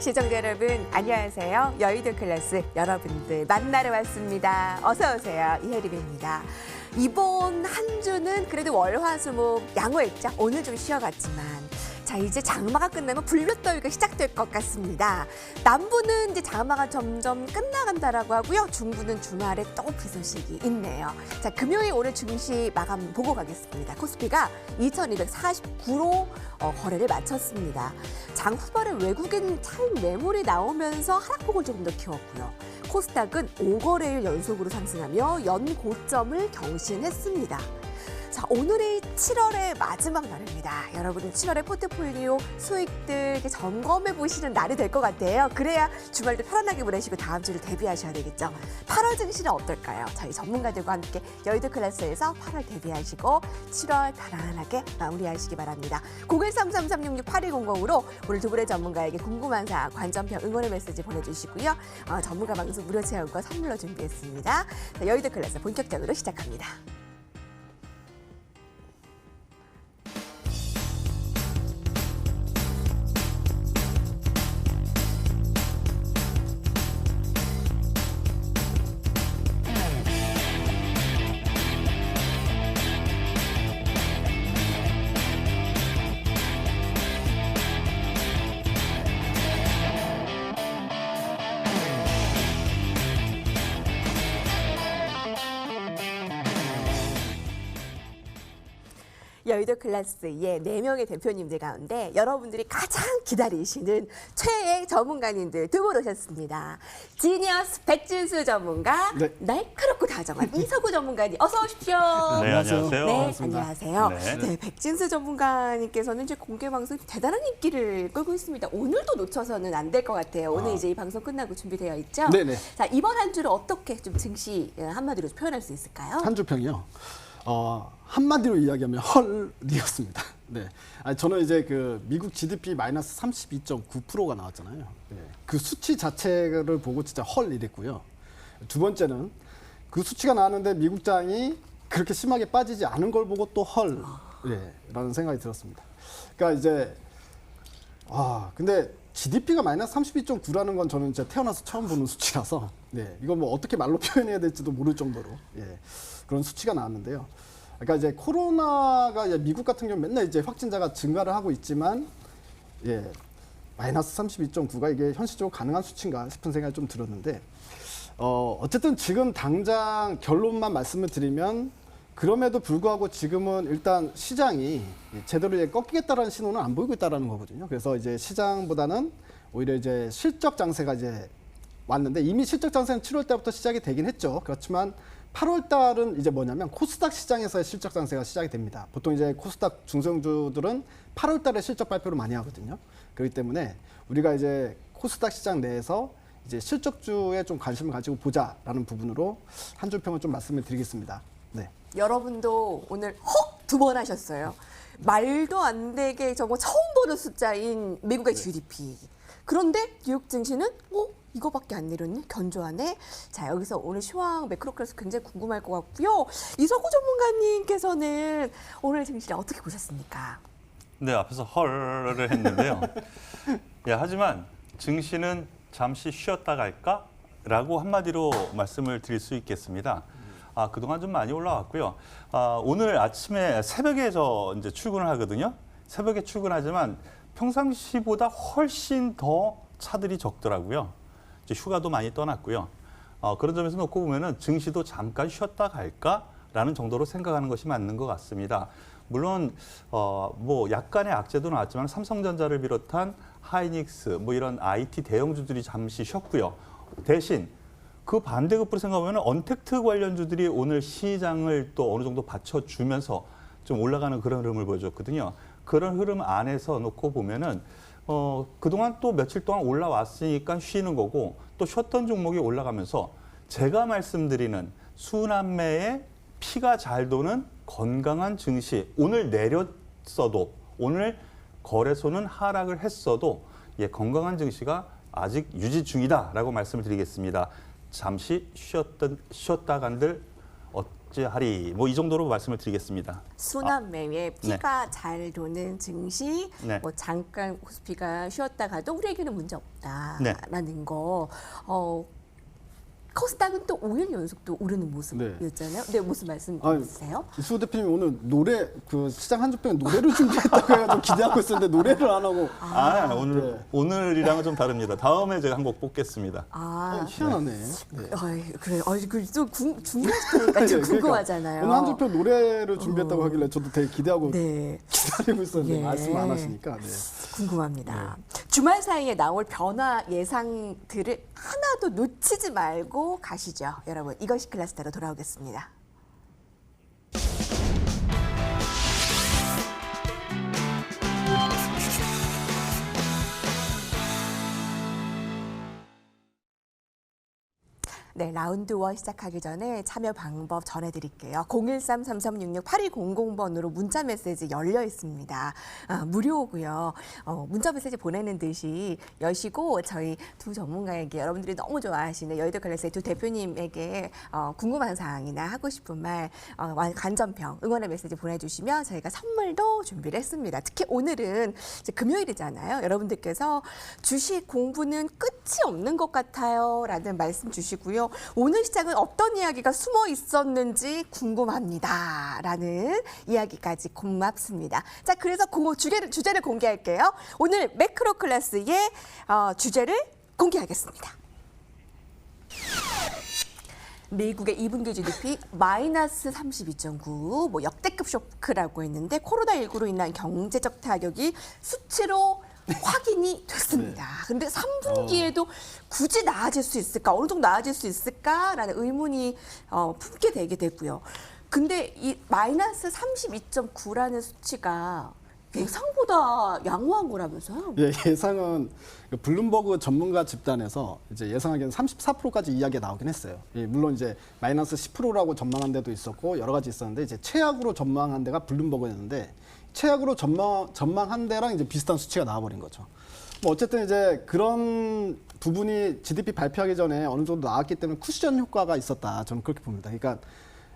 시청자 여러분 안녕하세요. 여의도 클래스 여러분들 만나러 왔습니다. 어서 오세요. 이혜림입니다. 이번 한 주는 그래도 월화수목 양호했죠. 오늘 좀 쉬어갔지만 자 이제 장마가 끝나면 불볕더위가 시작될 것 같습니다. 남부는 이제 장마가 점점 끝나간다라고 하고요. 중부는 주말에 또 비 소식이 있네요. 자 금요일 오늘 증시 마감 보고 가겠습니다. 코스피가 2249로 거래를 마쳤습니다. 장 후반에 외국인 차익 매물이 나오면서 하락폭을 조금 더 키웠고요. 코스닥은 5거래일 연속으로 상승하며 연고점을 경신했습니다. 자, 오늘이 7월의 마지막 날입니다. 여러분은 7월의 포트폴리오 수익들 점검해 보시는 날이 될 것 같아요. 그래야 주말도 편안하게 보내시고 다음 주를 대비하셔야 되겠죠. 8월 증시는 어떨까요? 저희 전문가들과 함께 여의도 클래스에서 8월 대비하시고 7월 편안하게 마무리하시기 바랍니다. 0133366810으로 오늘 두 분의 전문가에게 궁금한 사항, 관점평, 응원의 메시지 보내주시고요. 전문가 방송 무료 체험과 선물로 준비했습니다. 자, 여의도 클래스 본격적으로 시작합니다. 여의도 클래스의 4명의 대표님들 가운데 여러분들이 가장 기다리시는 최애 전문가님들 두 분 오셨습니다. 지니어스 백진수 전문가, 네. 날카롭고 다정한 이석우 전문가님 어서 오십시오. 네, 안녕하세요. 네, 반갑습니다. 안녕하세요. 네. 네, 백진수 전문가님께서는 이제 공개 방송 대단한 인기를 끌고 있습니다. 오늘도 놓쳐서는 안 될 것 같아요. 오늘 이제 이 방송 끝나고 준비되어 있죠? 네네. 자, 이번 한 주를 어떻게 좀 증시 한마디로 표현할 수 있을까요? 한 주 평이요. 한마디로 이야기하면 헐이었습니다. 네. 아니, 저는 이제 그 미국 GDP 마이너스 32.9%가 나왔잖아요. 네. 그 수치 자체를 보고 진짜 헐 이랬고요. 두 번째는 그 수치가 나왔는데 미국장이 그렇게 심하게 빠지지 않은 걸 보고 또 헐, 라는 생각이 들었습니다. 그러니까 이제, 근데 GDP가 마이너스 32.9라는 건 저는 진짜 태어나서 처음 보는 수치라서, 네. 이거 뭐 어떻게 말로 표현해야 될지도 모를 정도로, 그런 수치가 나왔는데요. 그러니까 이제 코로나가 미국 같은 경우 맨날 이제 확진자가 증가를 하고 있지만, 마이너스 32.9가 이게 현실적으로 가능한 수치인가 싶은 생각이 좀 들었는데, 어쨌든 지금 당장 결론만 말씀을 드리면, 그럼에도 불구하고 지금은 일단 시장이 제대로 이제 꺾이겠다라는 신호는 안 보이고 있다라는 거거든요. 그래서 이제 시장보다는 오히려 이제 실적 장세가 이제 왔는데 이미 실적 장세는 7월 달부터 시작이 되긴 했죠. 그렇지만 8월 달은 이제 뭐냐면 코스닥 시장에서의 실적 장세가 시작이 됩니다. 보통 이제 코스닥 중소형주들은 8월 달에 실적 발표를 많이 하거든요. 그렇기 때문에 우리가 이제 코스닥 시장 내에서 이제 실적주에 좀 관심을 가지고 보자라는 부분으로 한 주 평을 좀 말씀을 드리겠습니다. 네. 여러분도 오늘 헉! 2번 하셨어요. 말도 안 되게 정말 처음 보는 숫자인 미국의 GDP. 그런데 뉴욕 증시는 이거밖에 안 내렸네? 견조하네? 자, 여기서 오늘 시황 매크로클래스 굉장히 궁금할 것 같고요. 이석우 전문가님께서는 오늘 증시를 어떻게 보셨습니까? 네, 앞에서 헐을 했는데요. 하지만 증시는 잠시 쉬었다 갈까? 라고 한마디로 말씀을 드릴 수 있겠습니다. 그동안 좀 많이 올라왔고요. 오늘 아침에 새벽에 저 이제 출근을 하거든요. 새벽에 출근하지만 평상시보다 훨씬 더 차들이 적더라고요. 이제 휴가도 많이 떠났고요. 그런 점에서 놓고 보면은 증시도 잠깐 쉬었다 갈까라는 정도로 생각하는 것이 맞는 것 같습니다. 물론 뭐 약간의 악재도 나왔지만 삼성전자를 비롯한 하이닉스 뭐 이런 IT 대형주들이 잠시 쉬었고요. 대신 그 반대급부로 생각하면 언택트 관련주들이 오늘 시장을 또 어느 정도 받쳐주면서 좀 올라가는 그런 흐름을 보여줬거든요. 그런 흐름 안에서 놓고 보면은 그동안 또 며칠 동안 올라왔으니까 쉬는 거고 또 쉬었던 종목이 올라가면서 제가 말씀드리는 순환매의 피가 잘 도는 건강한 증시 오늘 내렸어도 오늘 거래소는 하락을 했어도 건강한 증시가 아직 유지 중이다라고 말씀을 드리겠습니다. 잠시 쉬었다간들 억제하리. 뭐 이 정도로 말씀을 드리겠습니다. 순환 매매, 피가 잘 도는 증시, 네. 뭐 잠깐 코스피가 쉬었다가도 우리에게는 문제 없다라는 거. 코스닥은 또 5일 연속 또 오르는 모습이었잖아요. 네, 무슨 말씀 주세요? 이수호 대표님 오늘 노래 그 시장 한주평 노래를 준비했다고 해가지고 기대하고 있었는데 노래를 안 하고 오늘이랑은 좀 다릅니다. 다음에 제가 한 곡 뽑겠습니다. 희한하네. 네. 그래. 좀 중요하니까 좀 궁금하잖아요. 오늘 한주평 노래를 준비했다고 하길래 저도 되게 기대하고 네. 기다리고 있었는데 예. 말씀 안 하시니까. 네. 궁금합니다. 주말 사이에 나올 변화 예상들을 하나도 놓치지 말고 가시죠. 여러분, 이것이 클래스대로 돌아오겠습니다. 네, 라운드 1 시작하기 전에 참여 방법 전해드릴게요. 013-3366-8200번으로 문자 메시지 열려 있습니다. 무료고요. 문자 메시지 보내는 듯이 여시고 저희 두 전문가에게 여러분들이 너무 좋아하시는 여의도 클래스의 두 대표님에게 궁금한 사항이나 하고 싶은 말, 간전평, 응원의 메시지 보내주시면 저희가 선물도 준비를 했습니다. 특히 오늘은 이제 금요일이잖아요. 여러분들께서 주식 공부는 끝이 없는 것 같아요. 라는 말씀 주시고요. 오늘 시장은 어떤 이야기가 숨어 있었는지 궁금합니다. 라는 이야기까지 고맙습니다. 자, 그래서 주제를 공개할게요. 오늘 매크로 클래스의 주제를 공개하겠습니다. 미국의 2분기 GDP 마이너스 32.9, 뭐 역대급 쇼크라고 했는데 코로나19로 인한 경제적 타격이 수치로 확인이 됐습니다. 근데 3분기에도 굳이 나아질 수 있을까? 어느 정도 나아질 수 있을까라는 의문이 품게 되게 됐고요. 근데 이 마이너스 32.9라는 수치가 예상보다 양호한 거라면서요? 예, 예상은 블룸버그 전문가 집단에서 이제 예상하기에는 34%까지 이야기가 나오긴 했어요. 예, 물론 이제 마이너스 10%라고 전망한 데도 있었고 여러 가지 있었는데 이제 최악으로 전망한 데가 블룸버그였는데 최악으로 전망한 데랑 이제 비슷한 수치가 나와버린 거죠. 뭐 어쨌든 이제 그런 부분이 GDP 발표하기 전에 어느 정도 나왔기 때문에 쿠션 효과가 있었다. 저는 그렇게 봅니다. 그러니까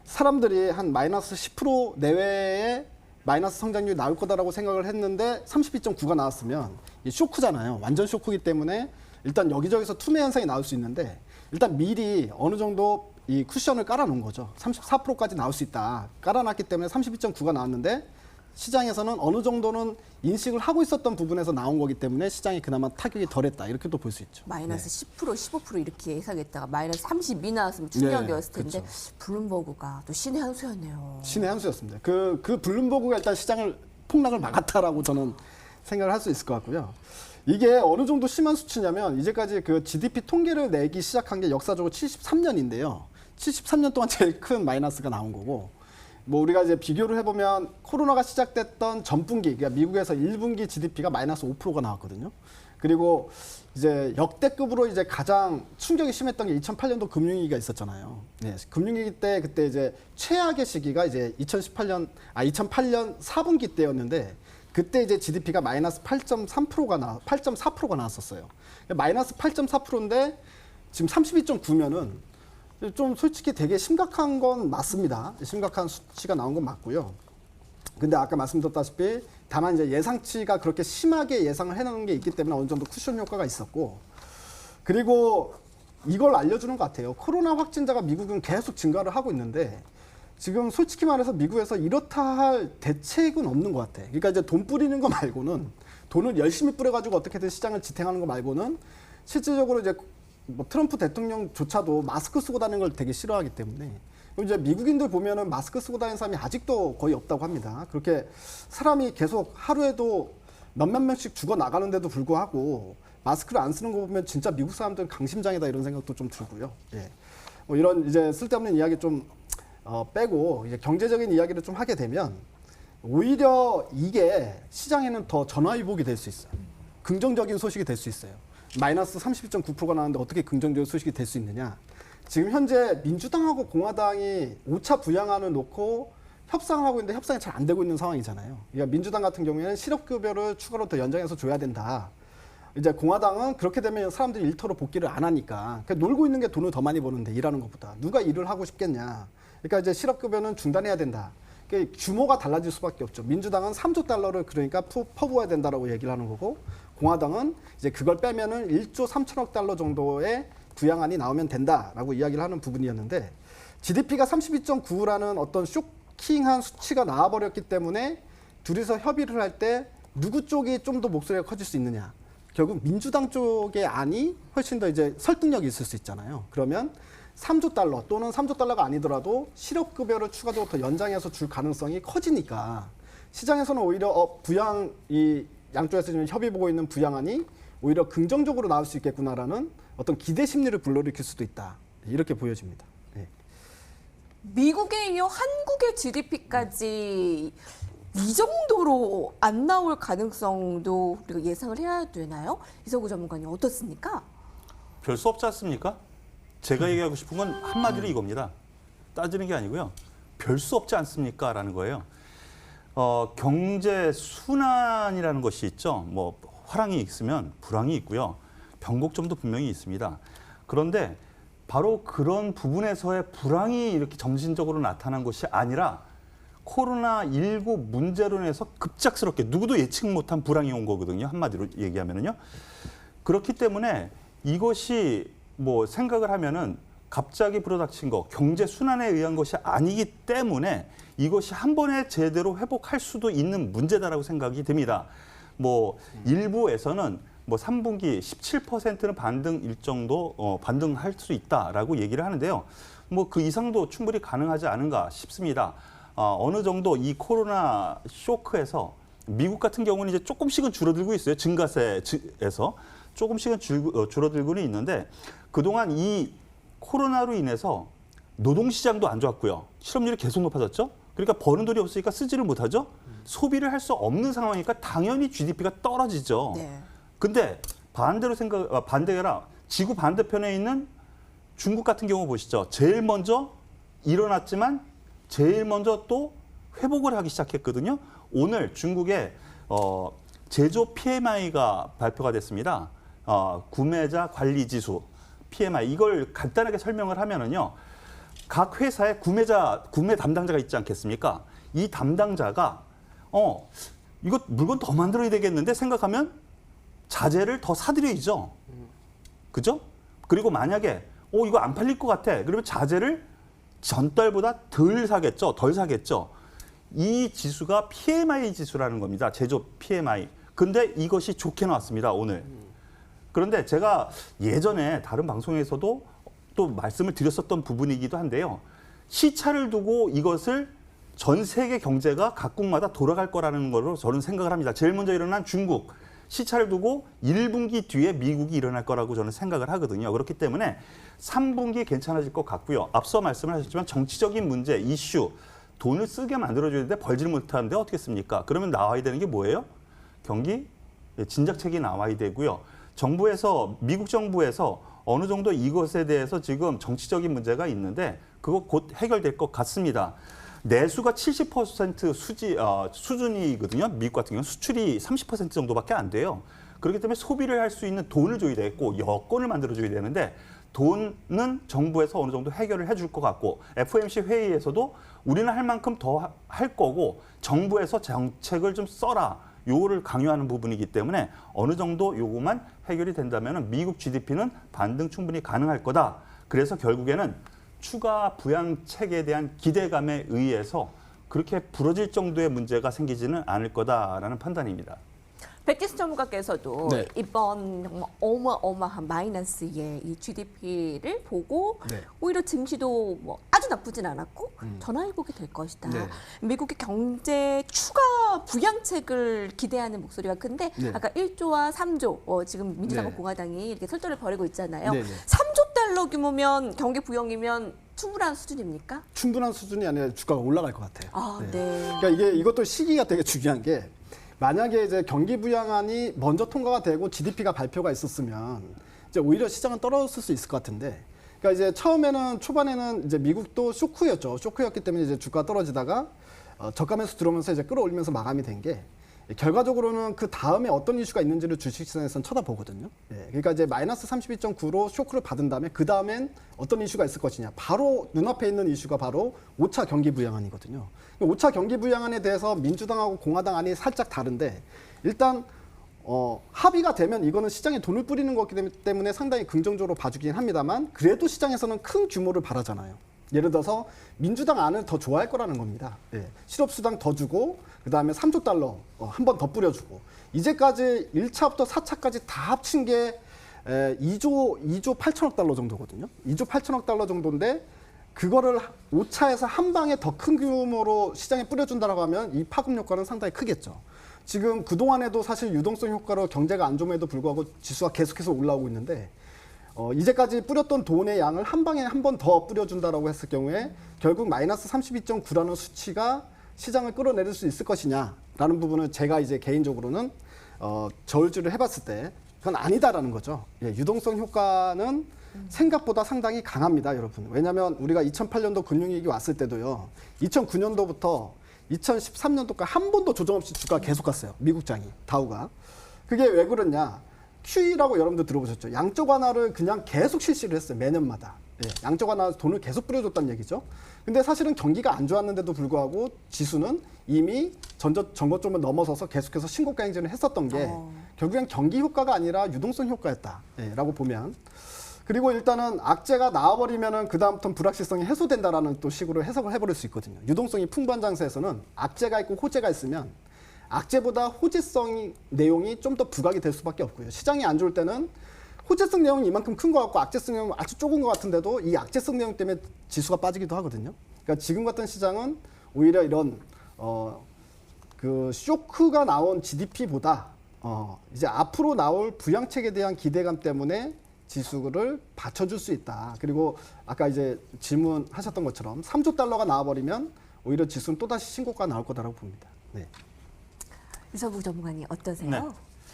사람들이 한 마이너스 10% 내외의 마이너스 성장률이 나올 거다라고 생각을 했는데 32.9가 나왔으면 이게 쇼크잖아요. 완전 쇼크이기 때문에 일단 여기저기서 투매 현상이 나올 수 있는데 일단 미리 어느 정도 이 쿠션을 깔아놓은 거죠. 34%까지 나올 수 있다. 깔아놨기 때문에 32.9가 나왔는데 시장에서는 어느 정도는 인식을 하고 있었던 부분에서 나온 거기 때문에 시장이 그나마 타격이 덜했다. 이렇게도 볼 수 있죠. 마이너스 10%, 15% 이렇게 예상했다가 마이너스 32 나왔으면 충격이었을 텐데 그렇죠. 블룸버그가 또 신의 한 수였네요. 신의 한 수였습니다. 그 블룸버그가 일단 시장을 폭락을 막았다라고 저는 생각을 할 수 있을 것 같고요. 이게 어느 정도 심한 수치냐면 이제까지 그 GDP 통계를 내기 시작한 게 역사적으로 73년인데요. 73년 동안 제일 큰 마이너스가 나온 거고 뭐 우리가 이제 비교를 해보면 코로나가 시작됐던 전분기, 그러니까 미국에서 1분기 GDP가 마이너스 5%가 나왔거든요. 그리고 이제 역대급으로 이제 가장 충격이 심했던 게 2008년도 금융위기가 있었잖아요. 네, 금융위기 때 그때 이제 최악의 시기가 이제 2008년 4분기 때였는데 그때 이제 GDP가 마이너스 8.4%가 나왔었어요. 마이너스 8.4%인데 지금 32.9면은 좀 솔직히 되게 심각한 건 맞습니다. 심각한 수치가 나온 건 맞고요. 근데 아까 말씀드렸다시피 다만 이제 예상치가 그렇게 심하게 예상을 해놓은 게 있기 때문에 어느 정도 쿠션 효과가 있었고 그리고 이걸 알려주는 것 같아요. 코로나 확진자가 미국은 계속 증가를 하고 있는데 지금 솔직히 말해서 미국에서 이렇다 할 대책은 없는 것 같아. 그러니까 이제 돈 뿌리는 거 말고는 돈을 열심히 뿌려가지고 어떻게든 시장을 지탱하는 거 말고는 실질적으로 이제 뭐 트럼프 대통령조차도 마스크 쓰고 다니는 걸 되게 싫어하기 때문에 이제 미국인들 보면은 마스크 쓰고 다니는 사람이 아직도 거의 없다고 합니다. 그렇게 사람이 계속 하루에도 몇몇 명씩 죽어 나가는데도 불구하고 마스크를 안 쓰는 거 보면 진짜 미국 사람들은 강심장이다 이런 생각도 좀 들고요. 예. 뭐 이런 이제 쓸데없는 이야기 좀 빼고 이제 경제적인 이야기를 좀 하게 되면 오히려 이게 시장에는 더 전화위복이 될 수 있어요. 긍정적인 소식이 될 수 있어요. 마이너스 32.9%가 나왔는데 어떻게 긍정적인 소식이 될 수 있느냐. 지금 현재 민주당하고 공화당이 5차 부양안을 놓고 협상을 하고 있는데 협상이 잘 안 되고 있는 상황이잖아요. 그러니까 민주당 같은 경우에는 실업급여를 추가로 더 연장해서 줘야 된다. 이제 공화당은 그렇게 되면 사람들이 일터로 복귀를 안 하니까 놀고 있는 게 돈을 더 많이 버는데 일하는 것보다 누가 일을 하고 싶겠냐. 그러니까 이제 실업급여는 중단해야 된다. 그러니까 규모가 달라질 수밖에 없죠. 민주당은 3조 달러를 그러니까 퍼부어야 된다라고 얘기를 하는 거고, 공화당은 이제 그걸 빼면은 1조 3천억 달러 정도의 부양안이 나오면 된다라고 이야기를 하는 부분이었는데, GDP가 32.9라는 어떤 쇼킹한 수치가 나와버렸기 때문에 둘이서 협의를 할 때 누구 쪽이 좀 더 목소리가 커질 수 있느냐. 결국 민주당 쪽의 안이 훨씬 더 이제 설득력이 있을 수 있잖아요. 그러면 3조 달러 또는 3조 달러가 아니더라도 실업급여를 추가적으로 더 연장해서 줄 가능성이 커지니까 시장에서는 오히려 부양, 이 양쪽에서 지금 협의 보고 있는 부양안이 오히려 긍정적으로 나올 수 있겠구나라는 어떤 기대 심리를 불러일으킬 수도 있다. 이렇게 보여집니다. 네. 미국에 이어 한국의 GDP까지 이 정도로 안 나올 가능성도 우리가 예상을 해야 되나요? 이석우 전문가님 어떻습니까? 별 수 없지 않습니까? 제가 얘기하고 싶은 건 한마디로 이겁니다. 따지는 게 아니고요. 별 수 없지 않습니까? 라는 거예요. 경제 순환이라는 것이 있죠. 뭐 화랑이 있으면 불황이 있고요. 변곡점도 분명히 있습니다. 그런데 바로 그런 부분에서의 불황이 이렇게 점진적으로 나타난 것이 아니라 코로나19 문제로 인해서 급작스럽게 누구도 예측 못한 불황이 온 거거든요. 한마디로 얘기하면은요. 그렇기 때문에 이것이 뭐 생각을 하면은 갑자기 불어닥친 거, 경제 순환에 의한 것이 아니기 때문에 이것이 한 번에 제대로 회복할 수도 있는 문제다라고 생각이 듭니다. 뭐 일부에서는 뭐 3분기 17%는 반등 일정도 반등할 수 있다라고 얘기를 하는데요. 뭐 그 이상도 충분히 가능하지 않은가 싶습니다. 어느 정도 이 코로나 쇼크에서 미국 같은 경우는 이제 조금씩은 줄어들고 있어요. 증가세에서 조금씩은 줄어들고는 있는데 그동안 이 코로나로 인해서 노동시장도 안 좋았고요. 실업률이 계속 높아졌죠. 그러니까 버는 돈이 없으니까 쓰지를 못하죠. 소비를 할 수 없는 상황이니까 당연히 GDP가 떨어지죠. 네. 근데 반대가 지구 반대편에 있는 중국 같은 경우 보시죠. 제일 먼저 일어났지만 제일 먼저 또 회복을 하기 시작했거든요. 오늘 중국의 제조 PMI가 발표가 됐습니다. 구매자 관리 지수 PMI 이걸 간단하게 설명을 하면은요. 각 회사에 구매 담당자가 있지 않겠습니까? 이 담당자가 이거 물건 더 만들어야 되겠는데 생각하면 자재를 더 사들여야죠. 그죠? 그리고 만약에 이거 안 팔릴 것 같아. 그러면 자재를 전달보다 덜 사겠죠. 이 지수가 PMI 지수라는 겁니다. 제조 PMI. 근데 이것이 좋게 나왔습니다, 오늘. 그런데 제가 예전에 다른 방송에서도 또 말씀을 드렸었던 부분이기도 한데요. 시차를 두고 이것을 전 세계 경제가 각국마다 돌아갈 거라는 걸로 저는 생각을 합니다. 제일 먼저 일어난 중국. 시차를 두고 1분기 뒤에 미국이 일어날 거라고 저는 생각을 하거든요. 그렇기 때문에 3분기 괜찮아질 것 같고요. 앞서 말씀을 하셨지만 정치적인 문제, 이슈, 돈을 쓰게 만들어줘야 되는데 벌지를 못하는데 어떻게 씁니까? 그러면 나와야 되는 게 뭐예요? 경기 진작책이 나와야 되고요. 미국 정부에서 어느 정도 이것에 대해서 지금 정치적인 문제가 있는데 그거 곧 해결될 것 같습니다. 내수가 70% 수준이거든요. 미국 같은 경우는 수출이 30% 정도밖에 안 돼요. 그렇기 때문에 소비를 할 수 있는 돈을 줘야 되고 여건을 만들어줘야 되는데 돈은 정부에서 어느 정도 해결을 해줄 것 같고 FOMC 회의에서도 우리는 할 만큼 더 할 거고 정부에서 정책을 좀 써라. 요거를 강요하는 부분이기 때문에 어느 정도 요거만 해결이 된다면 미국 GDP는 반등 충분히 가능할 거다. 그래서 결국에는 추가 부양책에 대한 기대감에 의해서 그렇게 부러질 정도의 문제가 생기지는 않을 거다라는 판단입니다. 백지수 전문가께서도 네. 이번 정말 어마어마한 마이너스의 이 GDP를 보고 네. 오히려 증시도 뭐 아주 나쁘진 않았고 전화위복이 될 것이다. 네. 미국의 경제 추가 부양책을 기대하는 목소리가 큰데 네. 아까 1조와 3조 지금 민주당과 네. 공화당이 이렇게 설전을 벌이고 있잖아요. 네, 네. 3조 달러 규모면 경기 부양이면 충분한 수준입니까? 충분한 수준이 아니라 주가가 올라갈 것 같아요. 아, 네. 그러니까 이것도 시기가 되게 중요한 게 만약에 이제 경기 부양안이 먼저 통과가 되고 GDP가 발표가 있었으면 이제 오히려 시장은 떨어졌을 수 있을 것 같은데, 그러니까 이제 처음에는 초반에는 이제 미국도 쇼크였죠. 쇼크였기 때문에 이제 주가 떨어지다가 저가 매수 들어오면서 이제 끌어올리면서 마감이 된 게 결과적으로는 그 다음에 어떤 이슈가 있는지를 주식시장에서는 쳐다보거든요. 그러니까 이제 마이너스 32.9로 쇼크를 받은 다음에 그 다음엔 어떤 이슈가 있을 것이냐. 바로 눈앞에 있는 이슈가 바로 5차 경기 부양안이거든요. 5차 경기 부양안에 대해서 민주당하고 공화당 안이 살짝 다른데 일단 합의가 되면 이거는 시장에 돈을 뿌리는 거기 때문에 상당히 긍정적으로 봐주긴 합니다만 그래도 시장에서는 큰 규모를 바라잖아요. 예를 들어서 민주당 안을 더 좋아할 거라는 겁니다. 실업수당 더 주고 그다음에 3조 달러 한 번 더 뿌려주고 이제까지 1차부터 4차까지 다 합친 게 2조 8천억 달러 정도거든요. 2조 8천억 달러 정도인데 그거를 5차에서 한 방에 더 큰 규모로 시장에 뿌려준다라고 하면 이 파급 효과는 상당히 크겠죠. 지금 그동안에도 사실 유동성 효과로 경제가 안 좋음에도 불구하고 지수가 계속해서 올라오고 있는데 이제까지 뿌렸던 돈의 양을 한 방에 한 번 더 뿌려준다라고 했을 경우에 결국 마이너스 32.9라는 수치가 시장을 끌어내릴 수 있을 것이냐라는 부분은 제가 이제 개인적으로는 저울질을 해봤을 때 그건 아니다라는 거죠. 유동성 효과는 생각보다 상당히 강합니다, 여러분. 왜냐하면 우리가 2008년도 금융위기 왔을 때도요. 2009년도부터 2013년도까지 한 번도 조정 없이 주가가 계속 갔어요. 미국장이, 다우가. 그게 왜 그러냐. QE라고 여러분들 들어보셨죠? 양적 완화를 그냥 계속 실시를 했어요. 매년마다. 양적 완화 돈을 계속 뿌려줬다는 얘기죠. 근데 사실은 경기가 안 좋았는데도 불구하고 지수는 이미 전고점을 넘어서서 계속해서 신고가 행진을 했었던 게 결국엔 경기 효과가 아니라 유동성 효과였다라고 보면 그리고 일단은 악재가 나와버리면은 그다음부터는 불확실성이 해소된다라는 또 식으로 해석을 해버릴 수 있거든요. 유동성이 풍부한 장세에서는 악재가 있고 호재가 있으면 악재보다 호재성 내용이 좀 더 부각이 될 수밖에 없고요. 시장이 안 좋을 때는 호재성 내용이 이만큼 큰 것 같고 악재성 내용이 아주 조금 것 같은데도 이 악재성 내용 때문에 지수가 빠지기도 하거든요. 그러니까 지금 같은 시장은 오히려 이런 그 쇼크가 나온 GDP보다 이제 앞으로 나올 부양책에 대한 기대감 때문에 지수를 받쳐줄 수 있다. 그리고 아까 이제 질문하셨던 것처럼 3조 달러가 나와버리면 오히려 지수는 또다시 신고가 나올 거다라고 봅니다. 네. 이성국 전문가님 어떠세요? 네.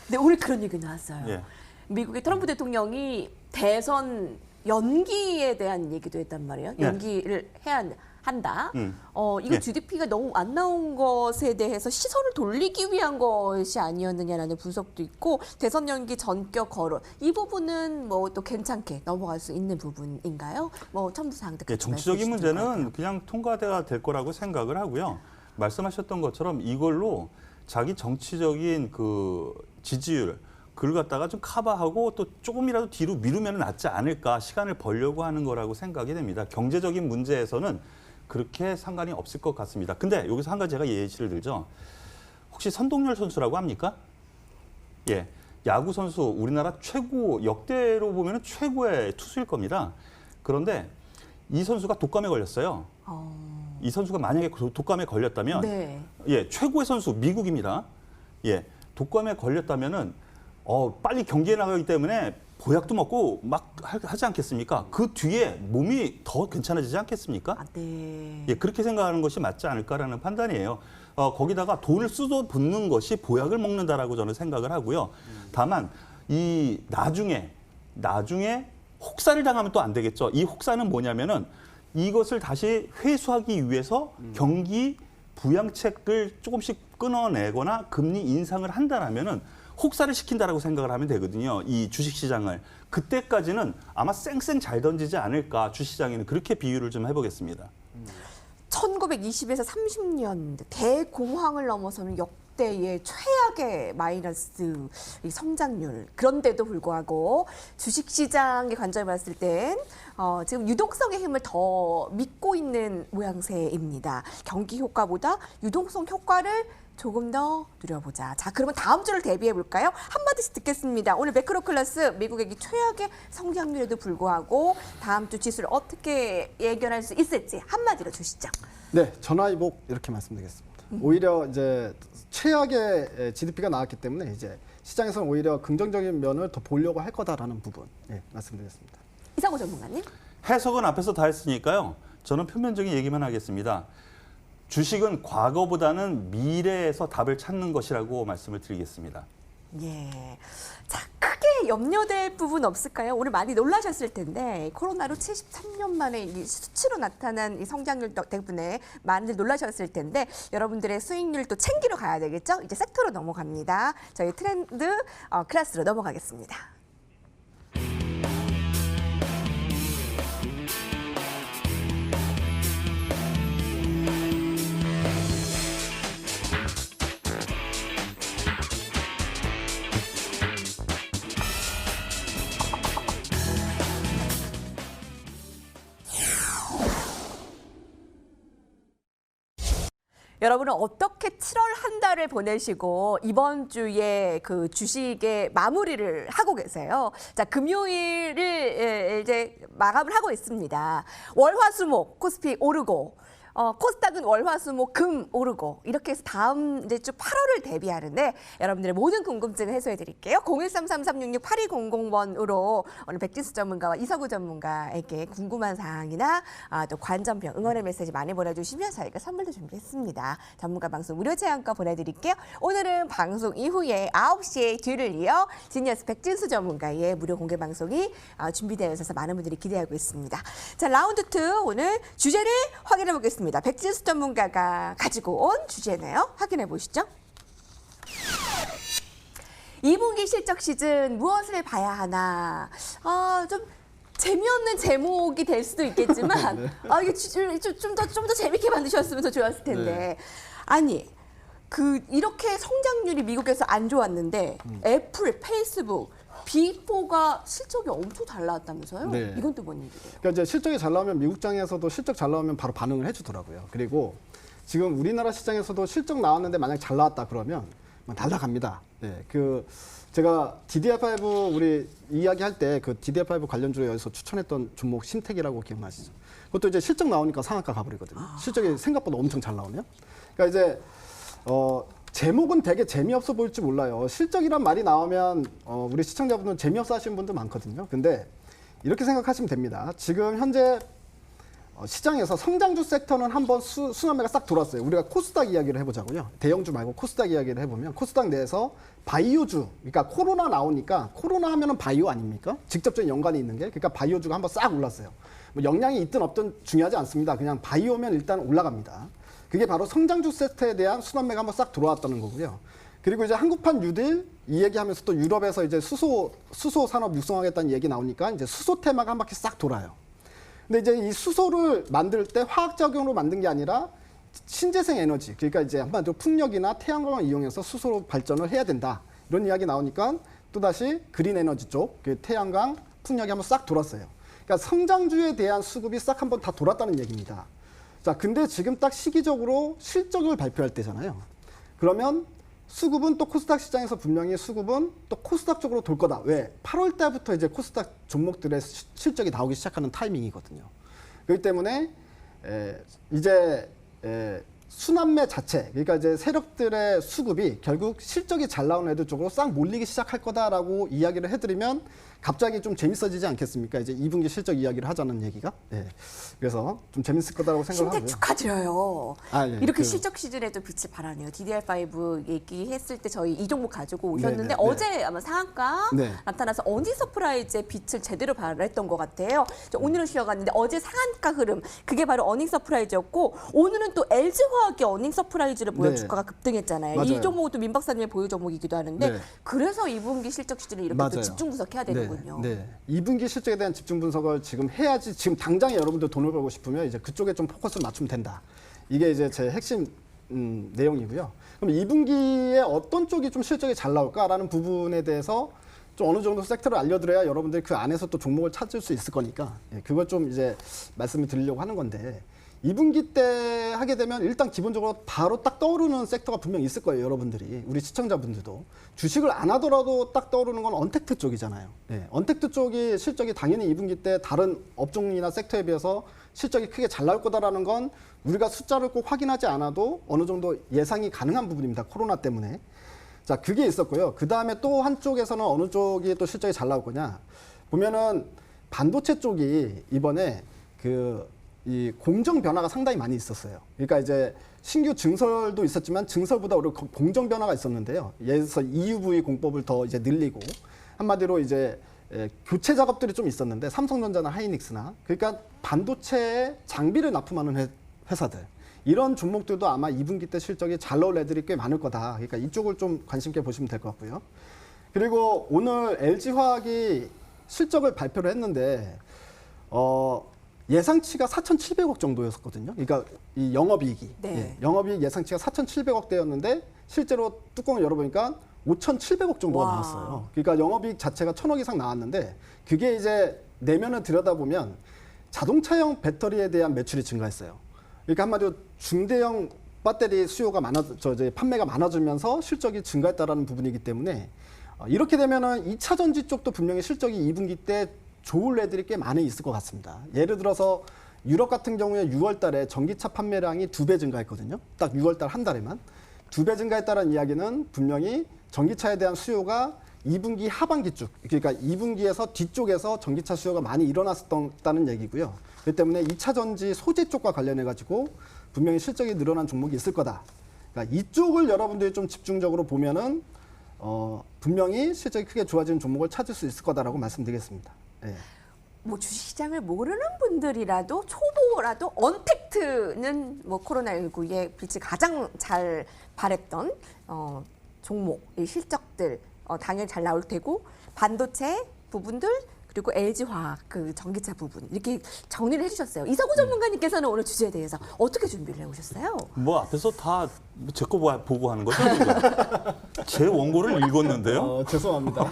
네, 오늘 그런 얘기 나왔어요. 예. 미국의 트럼프 대통령이 대선 연기에 대한 얘기도 했단 말이에요. 네. 연기를 해야 한다. 이거 예. GDP가 너무 안 나온 것에 대해서 시선을 돌리기 위한 것이 아니었느냐라는 분석도 있고 대선 연기 전격 거론 이 부분은 뭐 또 괜찮게 넘어갈 수 있는 부분인가요? 뭐 처음부터 장득 예, 정치적인 문제는 그냥 통과가 될 거라고 생각을 하고요. 말씀하셨던 것처럼 이걸로 자기 정치적인 그 지지율 그걸 갖다가 좀 커버하고 또 조금이라도 뒤로 미루면 낫지 않을까 시간을 벌려고 하는 거라고 생각이 됩니다. 경제적인 문제에서는 그렇게 상관이 없을 것 같습니다. 근데 여기서 한 가지 제가 예시를 들죠. 혹시 선동열 선수라고 합니까? 예, 야구 선수 우리나라 최고 역대로 보면 최고의 투수일 겁니다. 그런데 이 선수가 독감에 걸렸어요. 이 선수가 만약에 독감에 걸렸다면 네. 예, 최고의 선수 미국입니다. 예, 독감에 걸렸다면은 빨리 경기에 나가기 때문에 보약도 먹고 막 하지 않겠습니까? 그 뒤에 몸이 더 괜찮아지지 않겠습니까? 아, 네. 예, 그렇게 생각하는 것이 맞지 않을까라는 판단이에요. 거기다가 돈을 쏟아붓는 것이 보약을 먹는다라고 저는 생각을 하고요. 다만 이 나중에 혹사를 당하면 또 안 되겠죠. 이 혹사는 뭐냐면은 이것을 다시 회수하기 위해서 경기 부양책을 조금씩 끊어내거나 금리 인상을 한다라면은 혹사를 시킨다라고 생각을 하면 되거든요. 이 주식시장을. 그때까지는 아마 쌩쌩 잘 던지지 않을까 주식시장에는 그렇게 비유를 좀 해보겠습니다. 1920에서 30년 대공황을 넘어서는 역대의 최악의 마이너스 이 성장률. 그런데도 불구하고 주식시장의 관점을 봤을 땐 지금 유동성의 힘을 더 믿고 있는 모양새입니다. 경기 효과보다 유동성 효과를 조금 더 누려보자. 자, 그러면 다음 주를 대비해 볼까요? 한마디씩 듣겠습니다. 오늘 매크로 클래스 미국의 최악의 성장률에도 불구하고 다음 주 지수를 어떻게 예견할 수 있을지 한마디로 주시죠. 네, 전화위복 이렇게 말씀드리겠습니다. 오히려 이제 최악의 GDP가 나왔기 때문에 이제 시장에서는 오히려 긍정적인 면을 더 보려고 할 거다라는 부분 말씀드리겠습니다. 이상호 전문가님. 해석은 앞에서 다 했으니까요. 저는 표면적인 얘기만 하겠습니다. 주식은 과거보다는 미래에서 답을 찾는 것이라고 말씀을 드리겠습니다. 예. 자, 크게 염려될 부분 없을까요? 오늘 많이 놀라셨을 텐데 코로나로 73년 만에 이 수치로 나타난 이 성장률 때문에 많이들 놀라셨을 텐데 여러분들의 수익률 또 챙기러 가야 되겠죠? 이제 섹터로 넘어갑니다. 저희 트렌드 클래스로 넘어가겠습니다. 여러분은 어떻게 7월 한 달을 보내시고 이번 주에 그 주식의 마무리를 하고 계세요? 자, 금요일을 이제 마감을 하고 있습니다. 월화수목 코스피 오르고 코스닥은 월화수목금 오르고 이렇게 해서 다음 이제 주 8월을 대비하는데 여러분들의 모든 궁금증을 해소해 드릴게요. 0133368200번으로 오늘 백진수 전문가와 이서구 전문가에게 궁금한 사항이나 또 관전평 응원의 메시지 많이 보내주시면 저희가 선물도 준비했습니다. 전문가 방송 무료 체험권 보내드릴게요. 오늘은 방송 이후에 9시에 뒤를 이어 지니어스 백진수 전문가의 무료 공개 방송이 준비되어 있어서 많은 분들이 기대하고 있습니다. 자, 라운드 2 오늘 주제를 확인해 보겠습니다. 백진수 전문가가 가지고 온 주제네요. 확인해 보시죠. 2분기 실적 시즌 무엇을 봐야 하나? 좀 재미없는 제목이 될 수도 있겠지만 이게 좀 더 재밌게 만드셨으면 더 좋았을 텐데. 네. 아니, 이렇게 성장률이 미국에서 안 좋았는데 애플, 페이스북, B4가 실적이 엄청 잘 나왔다면서요? 네. 이건 또 뭔 얘기예요? 그러니까 이제 실적이 잘 나오면 미국장에서도 실적 잘 나오면 바로 반응을 해주더라고요. 그리고 지금 우리나라 시장에서도 실적 나왔는데 만약 잘 나왔다 그러면 날아갑니다. 네, 제가 DDR5 우리 이야기할 때 그 DDR5 관련주로 여기서 추천했던 종목 신택이라고 기억나시죠? 그것도 이제 실적 나오니까 상한가 가버리거든요. 실적이 생각보다 엄청 잘 나오면. 그러니까 이제 제목은 되게 재미없어 보일지 몰라요. 실적이란 말이 나오면 우리 시청자분들은 재미없어 하시는 분들 많거든요. 근데 이렇게 생각하시면 됩니다. 지금 현재 시장에서 성장주 섹터는 한번 순환매가 싹 돌았어요. 우리가 코스닥 이야기를 해보자고요. 대형주 말고 코스닥 이야기를 해보면 코스닥 내에서 바이오주, 그러니까 코로나 나오니까 코로나 하면은 바이오 아닙니까? 직접적인 연관이 있는 게. 그러니까 바이오주가 한번 싹 올랐어요. 뭐 영향이 있든 없든 중요하지 않습니다. 그냥 바이오면 일단 올라갑니다. 그게 바로 성장주 섹터에 대한 순환매가 한번 싹 들어왔다는 거고요. 그리고 이제 한국판 뉴딜 이 얘기하면서 또 유럽에서 이제 수소 산업 육성하겠다는 얘기 나오니까 이제 수소 테마가 한 바퀴 싹 돌아요. 근데 이제 이 수소를 만들 때 화학작용으로 만든 게 아니라 신재생 에너지, 그러니까 이제 한마디로 풍력이나 태양광을 이용해서 수소 발전을 해야 된다. 이런 이야기 나오니까 또다시 그린 에너지 쪽, 태양광, 풍력이 한번 싹 돌았어요. 그러니까 성장주에 대한 수급이 싹 한번 다 돌았다는 얘기입니다. 자, 근데 지금 딱 시기적으로 실적을 발표할 때잖아요. 그러면 수급은 또 코스닥 시장에서 분명히 수급은 또 코스닥 쪽으로 돌 거다. 왜? 8월 달부터 이제 코스닥 종목들의 실적이 나오기 시작하는 타이밍이거든요. 그렇기 때문에 이제 순환매 자체, 그러니까 이제 세력들의 수급이 결국 실적이 잘 나오는 애들 쪽으로 싹 몰리기 시작할 거다라고 이야기를 해드리면 갑자기 좀 재밌어지지 않겠습니까? 이제 2분기 실적 이야기를 하자는 얘기가. 네. 그래서 좀 재밌을 거다라고 생각을 하고요. 신택 축하드려요. 예, 이렇게 실적 시즌에도 빛을 발하네요. DDR5 얘기했을 때 저희 이 종목 가지고 오셨는데 네. 어제 아마 상한가 네. 나타나서 어닝 서프라이즈의 빛을 제대로 발했던 것 같아요. 오늘은 쉬어갔는데 어제 상한가 흐름 그게 바로 어닝 서프라이즈였고 오늘은 또 LG화학이 어닝 서프라이즈를 보여 네. 주가가 급등했잖아요. 맞아요. 이 종목은 또 민 박사님의 보유 종목이기도 하는데 네. 그래서 2분기 실적 시즌을 이렇게 또 맞아요. 집중 분석해야 되는군요. 네. 2분기 실적에 대한 집중 분석을 지금 해야지 지금 당장에 여러분들 돈을 벌고 싶으면 이제 그쪽에 좀 포커스를 맞추면 된다. 이게 이제 제 핵심 내용이고요. 그럼 2분기에 어떤 쪽이 좀 실적이 잘 나올까라는 부분에 대해서 좀 어느 정도 섹터를 알려드려야 여러분들이 그 안에서 또 종목을 찾을 수 있을 거니까 그걸 좀 이제 말씀을 드리려고 하는 건데 2분기 때 하게 되면 일단 기본적으로 바로 딱 떠오르는 섹터가 분명히 있을 거예요, 여러분들이. 우리 시청자분들도. 주식을 안 하더라도 딱 떠오르는 건 언택트 쪽이잖아요. 언택트 쪽이 실적이 당연히 2분기 때 다른 업종이나 섹터에 비해서 실적이 크게 잘 나올 거다라는 건 우리가 숫자를 꼭 확인하지 않아도 어느 정도 예상이 가능한 부분입니다, 코로나 때문에. 자, 그게 있었고요. 그 다음에 또 한쪽에서는 어느 쪽이 또 실적이 잘 나올 거냐. 보면은 반도체 쪽이 이번에 이 공정 변화가 상당히 많이 있었어요. 그러니까 이제 신규 증설도 있었지만 증설보다 오히려 공정 변화가 있었는데요. 예를 들어서 EUV 공법을 더 이제 늘리고 한마디로 이제 교체 작업들이 좀 있었는데 삼성전자나 하이닉스나 그러니까 반도체에 장비를 납품하는 회사들 이런 종목들도 아마 2분기 때 실적이 잘 나올 애들이 꽤 많을 거다. 그러니까 이쪽을 좀 관심 있게 보시면 될 것 같고요. 그리고 오늘 LG화학이 실적을 발표를 했는데 예상치가 4,700억 정도였었거든요. 그러니까 이 영업이익이 네. 영업이익 예상치가 4,700억대였는데 실제로 뚜껑을 열어보니까 5,700억 정도가 와. 나왔어요. 그러니까 영업이익 자체가 1,000억 이상 나왔는데 그게 이제 내면을 들여다보면 자동차용 배터리에 대한 매출이 증가했어요. 그러니까 한마디로 중대형 배터리 수요가 이제 판매가 많아지면서 실적이 증가했다라는 부분이기 때문에 이렇게 되면은 2차 전지 쪽도 분명히 실적이 2분기 때 좋을 애들이 꽤 많이 있을 것 같습니다. 예를 들어서 유럽 같은 경우에 6월 달에 전기차 판매량이 2배 증가했거든요. 딱 6월 달 한 달에만. 2배 증가했다는 이야기는 분명히 전기차에 대한 수요가 2분기 하반기 쪽, 그러니까 2분기에서 뒤쪽에서 전기차 수요가 많이 일어났었다는 얘기고요. 그렇기 때문에 2차 전지 소재 쪽과 관련해가지고 분명히 실적이 늘어난 종목이 있을 거다. 그러니까 이쪽을 여러분들이 좀 집중적으로 보면은 분명히 실적이 크게 좋아지는 종목을 찾을 수 있을 거다라고 말씀드리겠습니다. 예. 뭐 주식시장을 모르는 분들이라도 초보라도 언택트는 뭐 코로나19의 빛이 가장 잘 발했던 종목, 이 실적들 당연히 잘 나올 테고 반도체 부분들 그리고 LG화학 그 전기차 부분 이렇게 정리를 해주셨어요. 이서구 전문가님께서는 오늘 주제에 대해서 어떻게 준비를 해오셨어요? 뭐 앞에서 다 제 거 보고 하는 거죠? 제 원고를 읽었는데요. 죄송합니다.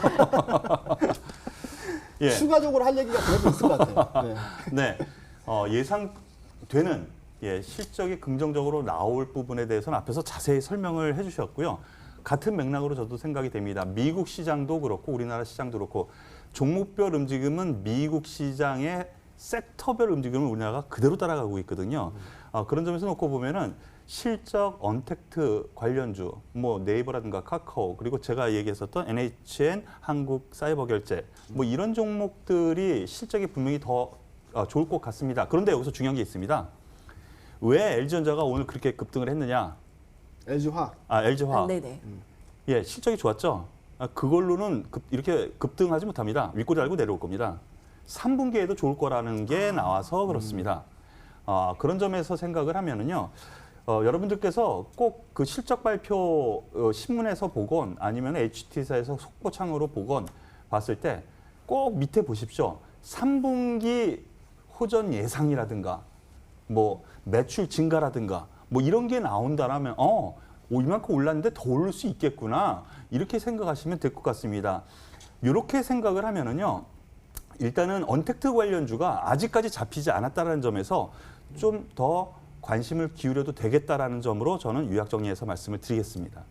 예. 추가적으로 할 얘기가 그래도 있을 것 같아요. 네. 네, 예상되는 실적이 긍정적으로 나올 부분에 대해서는 앞에서 자세히 설명을 해주셨고요. 같은 맥락으로 저도 생각이 됩니다. 미국 시장도 그렇고 우리나라 시장도 그렇고 종목별 움직임은 미국 시장의 섹터별 움직임을 우리나라가 그대로 따라가고 있거든요. 그런 점에서 놓고 보면은 실적 언택트 관련주, 뭐 네이버라든가 카카오, 그리고 제가 얘기했었던 NHN 한국사이버결제, 뭐 이런 종목들이 실적이 분명히 더 좋을 것 같습니다. 그런데 여기서 중요한 게 있습니다. 왜 LG전자가 오늘 그렇게 급등을 했느냐? LG화학. LG화학. 네네. 예, 실적이 좋았죠. 그걸로는 이렇게 급등하지 못합니다. 윗꼬리 알고 내려올 겁니다. 3분기에도 좋을 거라는 게 나와서 그렇습니다. 그런 점에서 생각을 하면은요. 여러분들께서 꼭 그 실적 발표 신문에서 보건 아니면 HT사에서 속보창으로 보건 봤을 때 꼭 밑에 보십시오. 3분기 호전 예상이라든가 뭐 매출 증가라든가 뭐 이런 게 나온다라면 이만큼 올랐는데 더 오를 수 있겠구나 이렇게 생각하시면 될 것 같습니다. 이렇게 생각을 하면은요. 일단은 언택트 관련주가 아직까지 잡히지 않았다는 점에서 좀 더 관심을 기울여도 되겠다라는 점으로 저는 요약 정리해서 말씀을 드리겠습니다.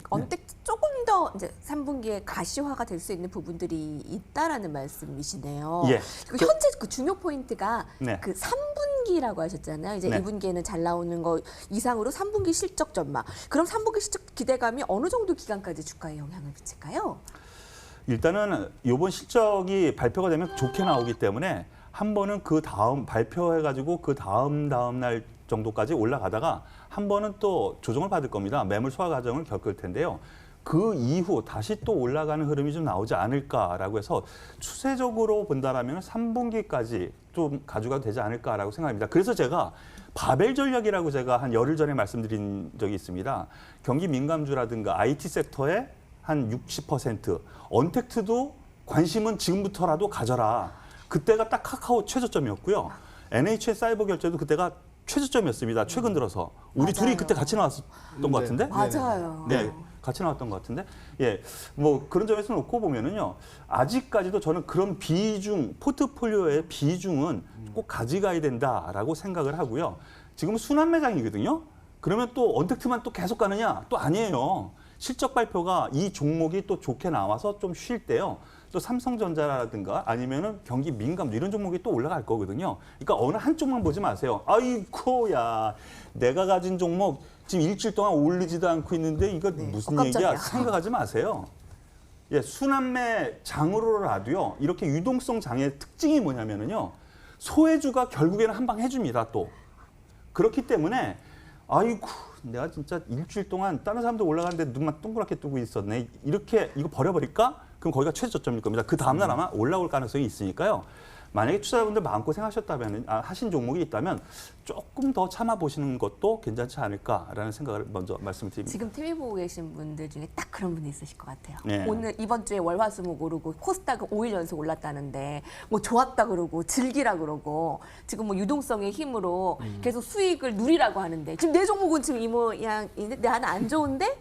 언택트 조금 더 이제 3분기에 가시화가 될 수 있는 부분들이 있다라는 말씀이시네요. 예. 그리고 현재 그 중요 포인트가 네. 그 3분기라고 하셨잖아요. 이제 네. 2분기에는 잘 나오는 거 이상으로 3분기 실적 전망. 그럼 3분기 실적 기대감이 어느 정도 기간까지 주가에 영향을 미칠까요? 일단은 이번 실적이 발표가 되면 좋게 나오기 때문에 한 번은 그 다음 발표해가지고 그 다음 날 정도까지 올라가다가 한 번은 또 조정을 받을 겁니다. 매물 소화 과정을 겪을 텐데요. 그 이후 다시 또 올라가는 흐름이 좀 나오지 않을까라고 해서 추세적으로 본다라면 3분기까지 좀 가져가도 되지 않을까라고 생각합니다. 그래서 제가 바벨 전략이라고 제가 한 열흘 전에 말씀드린 적이 있습니다. 경기 민감주라든가 IT 섹터에 한 60%, 언택트도 관심은 지금부터라도 가져라. 그때가 딱 카카오 최저점이었고요. NHN 사이버 결제도 그때가 최저점이었습니다. 최근 들어서. 우리 맞아요. 둘이 그때 같이 나왔던 것 같은데? 맞아요. 네, 같이 나왔던 것 같은데. 예, 뭐 그런 점에서 놓고 보면은요. 아직까지도 저는 그런 비중, 포트폴리오의 비중은 꼭 가져가야 된다라고 생각을 하고요. 지금 순환 매장이거든요. 그러면 또 언택트만 또 계속 가느냐? 또 아니에요. 실적 발표가 이 종목이 또 좋게 나와서 좀 쉴 때요. 또 삼성전자라든가 아니면은 경기 민감주 이런 종목이 또 올라갈 거거든요. 그러니까 어느 한쪽만 보지 마세요. 아이고야, 내가 가진 종목 지금 일주일 동안 올리지도 않고 있는데 이거 무슨 깜짝이야. 얘기야? 생각하지 마세요. 예, 순환매 장으로라도요. 이렇게 유동성 장의 특징이 뭐냐면은요. 소해주가 결국에는 한 방 해줍니다. 또 그렇기 때문에 아이고 내가 진짜 일주일 동안 다른 사람들 올라가는데 눈만 동그랗게 뜨고 있었네. 이렇게 이거 버려버릴까? 그럼 거기가 최저점일 겁니다. 그 다음날 아마 올라올 가능성이 있으니까요. 만약에 투자자분들 마음고생 하신 종목이 있다면 조금 더 참아보시는 것도 괜찮지 않을까라는 생각을 먼저 말씀드립니다. 지금 TV 보고 계신 분들 중에 딱 그런 분이 있으실 것 같아요. 네. 오늘 이번 주에 월화수목 오르고 코스닥은 5일 연속 올랐다는데 뭐 좋았다 그러고 즐기라 그러고 지금 뭐 유동성의 힘으로 계속 수익을 누리라고 하는데 지금 내 종목은 지금 이 모양인데 나는 안 좋은데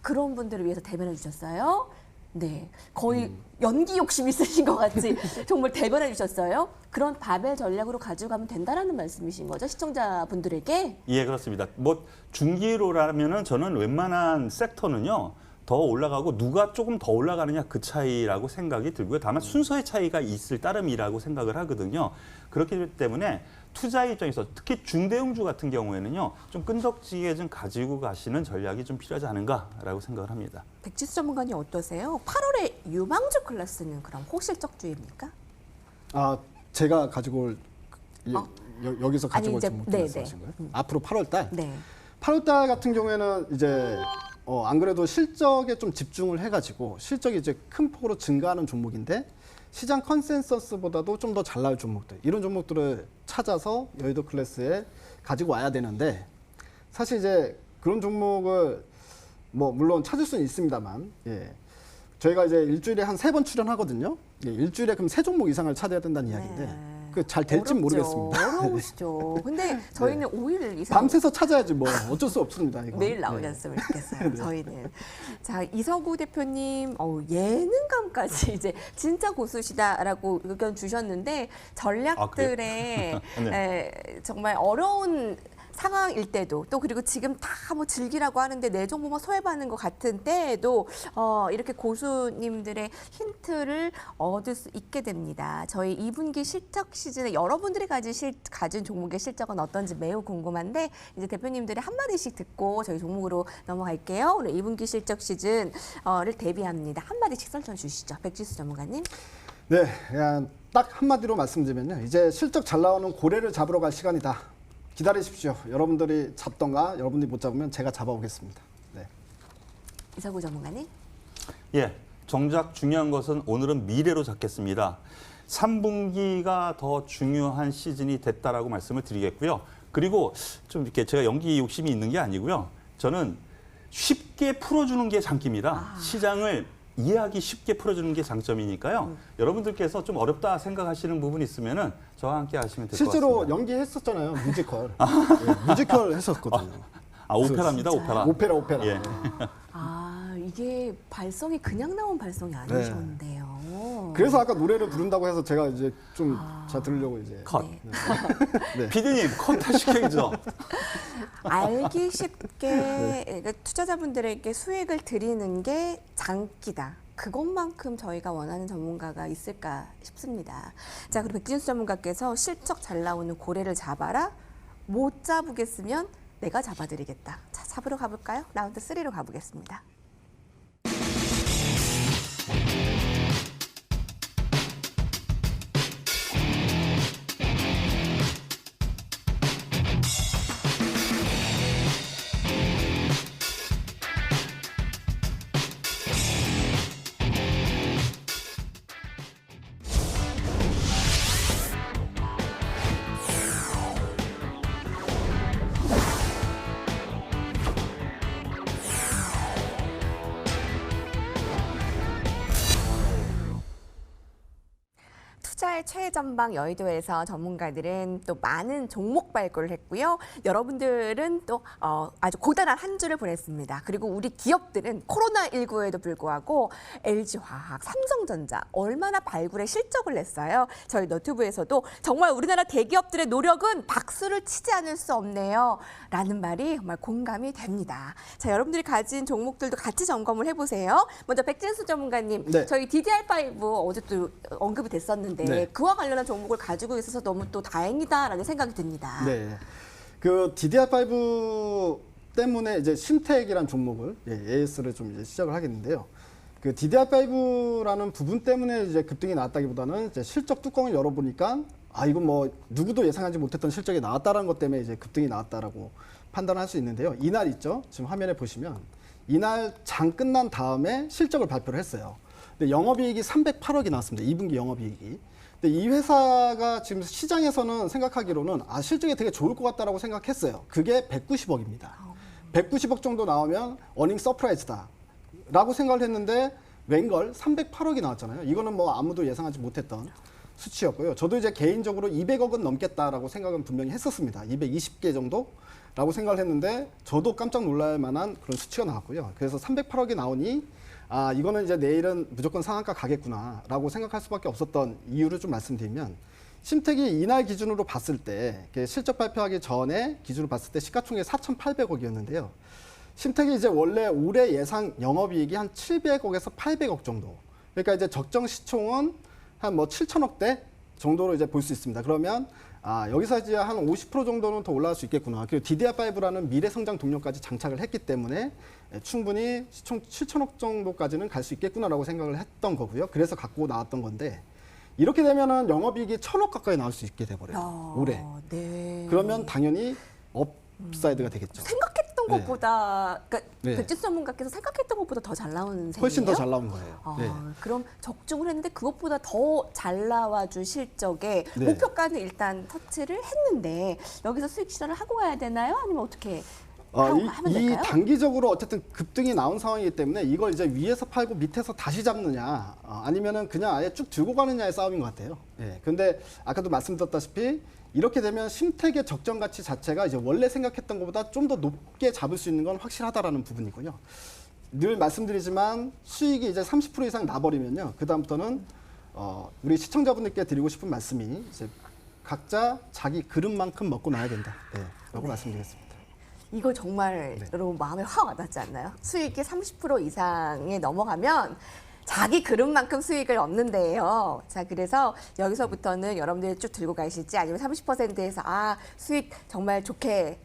그런 분들을 위해서 대변해 주셨어요. 네, 거의 연기 욕심 있으신 것 같이 정말 대변해 주셨어요. 그런 바벨 전략으로 가지고 가면 된다라는 말씀이신 거죠, 시청자분들에게? 예, 그렇습니다. 뭐 중기로라면은 저는 웬만한 섹터는요 더 올라가고 누가 조금 더 올라가느냐 그 차이라고 생각이 들고요. 다만 순서의 차이가 있을 따름이라고 생각을 하거든요. 그렇기 때문에 투자 입장에서 특히 중대형주 같은 경우에는요 좀 끈덕지게 좀 가지고 가시는 전략이 좀 필요하지 않은가라고 생각을 합니다. 백지수 전문가님 어떠세요? 8월에 유망주 클래스는 그럼 호실적주입니까? 아, 제가 가지고 올 여기서 가지고 올 이제- 종목 네, 말씀하신 거예요? 앞으로 8월 달. 네. 8월 달 같은 경우에는 이제 안 그래도 실적에 좀 집중을 해가지고 실적이 이제 큰 폭으로 증가하는 종목인데 시장 컨센서스보다도 좀 더 잘 나올 종목들 이런 종목들을 찾아서 여의도 클래스에 가지고 와야 되는데 사실 이제 그런 종목을 뭐 물론 찾을 수는 있습니다만 예. 저희가 이제 일주일에 한 3번 출연하거든요. 예, 일주일에 그럼 3종목 이상을 찾아야 된다는 이야기인데 네. 그 잘 될지 어렵죠. 모르겠습니다. 어려우시죠. 근데 저희는 5일 이상 밤새서 찾아야지 뭐 어쩔 수 없습니다. 이거. 매일 나오지 네. 않으면 좋겠어요. 저희는. 자, 이서구 대표님 예능감까지 이제 진짜 고수시다라고 의견 주셨는데 전략들의 정말 어려운 상황일 때도 또 그리고 지금 다 뭐 즐기라고 하는데 내 종목만 소외받는 것 같은 때에도 이렇게 고수님들의 힌트를 얻을 수 있게 됩니다. 저희 2분기 실적 시즌에 여러분들이 가진 종목의 실적은 어떤지 매우 궁금한데 이제 대표님들의 한마디씩 듣고 저희 종목으로 넘어갈게요. 오늘 2분기 실적 시즌을 대비합니다. 한마디씩 설정 주시죠. 백지수 전문가님. 네, 그냥 딱 한마디로 말씀드리면요. 이제 실적 잘 나오는 고래를 잡으러 갈 시간이다. 기다리십시오. 여러분들이 잡던가 여러분들이 못 잡으면 제가 잡아오겠습니다. 네. 이서구 전문가님. 예, 정작 중요한 것은 오늘은 미래로 잡겠습니다. 3분기가 더 중요한 시즌이 됐다라고 말씀을 드리겠고요. 그리고 좀 이렇게 제가 연기 욕심이 있는 게 아니고요. 저는 쉽게 풀어주는 게 장기입니다. 시장을 이해하기 쉽게 풀어주는 게 장점이니까요. 여러분들께서 좀 어렵다 생각하시는 부분이 있으면은 저와 함께 하시면 될 것 같습니다. 실제로 연기했었잖아요. 뮤지컬. 네, 뮤지컬 했었거든요. 오페라입니다, 오페라. 오페라. 예. 이게 발성이 그냥 나온 발성이 아니셨는데요. 그래서 아까 노래를 부른다고 해서 제가 이제 좀 잘 들으려고 이제. 컷. 네. 피디님, 컷 하시켜야죠. 알기 쉽게 그러니까 투자자분들에게 수익을 드리는 게 장기다. 그것만큼 저희가 원하는 전문가가 있을까 싶습니다. 자, 그리고 백진수 전문가께서 실적 잘 나오는 고래를 잡아라. 못 잡으겠으면 내가 잡아드리겠다. 자, 잡으러 가볼까요? 라운드 3로 가보겠습니다. 투자의 최전방 여의도에서 전문가들은 또 많은 종목 발굴을 했고요. 여러분들은 또 아주 고단한 한 주를 보냈습니다. 그리고 우리 기업들은 코로나19에도 불구하고 LG화학, 삼성전자 얼마나 발굴에 실적을 냈어요. 저희 너튜브에서도 정말 우리나라 대기업들의 노력은 박수를 치지 않을 수 없네요. 라는 말이 정말 공감이 됩니다. 자, 여러분들이 가진 종목들도 같이 점검을 해보세요. 먼저 백진수 전문가님, 네. 저희 DDR5 어제 또 언급이 됐었는데 네. 그와 관련한 종목을 가지고 있어서 너무 또 다행이다라는 생각이 듭니다. 네. 그 DDR5 때문에 이제 심택이라는 종목을 AS를 좀 이제 시작을 하겠는데요. 그 DDR5라는 부분 때문에 이제 급등이 나왔다기보다는 이제 실적 뚜껑을 열어보니까 이건 뭐 누구도 예상하지 못했던 실적이 나왔다라는 것 때문에 이제 급등이 나왔다라고 판단할 수 있는데요. 이날 있죠. 지금 화면에 보시면 이날 장 끝난 다음에 실적을 발표를 했어요. 근데 영업이익이 308억이 나왔습니다. 2분기 영업이익이. 근데 이 회사가 지금 시장에서는 생각하기로는 실적이 되게 좋을 것 같다라고 생각했어요. 그게 190억입니다. 190억 정도 나오면 어닝 서프라이즈다라고 생각을 했는데 웬걸 308억이 나왔잖아요. 이거는 뭐 아무도 예상하지 못했던 수치였고요. 저도 이제 개인적으로 200억은 넘겠다라고 생각은 분명히 했었습니다. 220개 정도라고 생각을 했는데 저도 깜짝 놀랄 만한 그런 수치가 나왔고요. 그래서 308억이 나오니 이거는 이제 내일은 무조건 상한가 가겠구나라고 생각할 수밖에 없었던 이유를 좀 말씀드리면 심택이 이날 기준으로 봤을 때 실적 발표하기 전에 기준으로 봤을 때 시가총액 4,800억이었는데요. 심택이 이제 원래 올해 예상 영업이익이 한 700억에서 800억 정도. 그러니까 이제 적정 시총은 한 뭐 7천억대 정도로 이제 볼 수 있습니다. 그러면 여기서 이제 한 50% 정도는 더 올라갈 수 있겠구나. 그리고 DDR5라는 미래 성장 동력까지 장착을 했기 때문에 충분히 시총 7천억 정도까지는 갈 수 있겠구나라고 생각을 했던 거고요. 그래서 갖고 나왔던 건데 이렇게 되면은 영업이익이 1,000억 가까이 나올 수 있게 돼버려요. 올해. 네. 그러면 당연히 업사이드가 되겠죠. 생각했던 네. 것보다, 그러니까 네. 백지수 전문가께서 생각했던 것보다 더 잘 나온 셈이에요? 훨씬 더 잘 나온 거예요. 네. 그럼 적중을 했는데 그것보다 더 잘 나와준 실적에 네. 목표가는 일단 터치를 했는데 여기서 수익 실현을 하고 가야 되나요? 아니면 어떻게 하면 이 될까요? 단기적으로 어쨌든 급등이 나온 상황이기 때문에 이걸 이제 위에서 팔고 밑에서 다시 잡느냐 아니면은 그냥 아예 쭉 들고 가느냐의 싸움인 것 같아요. 예. 근데 아까도 말씀드렸다시피 이렇게 되면 심택의 적정 가치 자체가 이제 원래 생각했던 것보다 좀 더 높게 잡을 수 있는 건 확실하다라는 부분이고요. 늘 말씀드리지만 수익이 이제 30% 이상 나버리면요. 그 다음부터는 우리 시청자분들께 드리고 싶은 말씀이 이제 각자 자기 그릇만큼 먹고 나야 된다. 라고 말씀드리겠습니다. 이거 정말로 마음에 확 와닿지 않나요? 수익이 30% 이상에 넘어가면 자기 그릇만큼 수익을 얻는데요. 자, 그래서 여기서부터는 여러분들이 쭉 들고 가실지 아니면 30%에서 수익 정말 좋게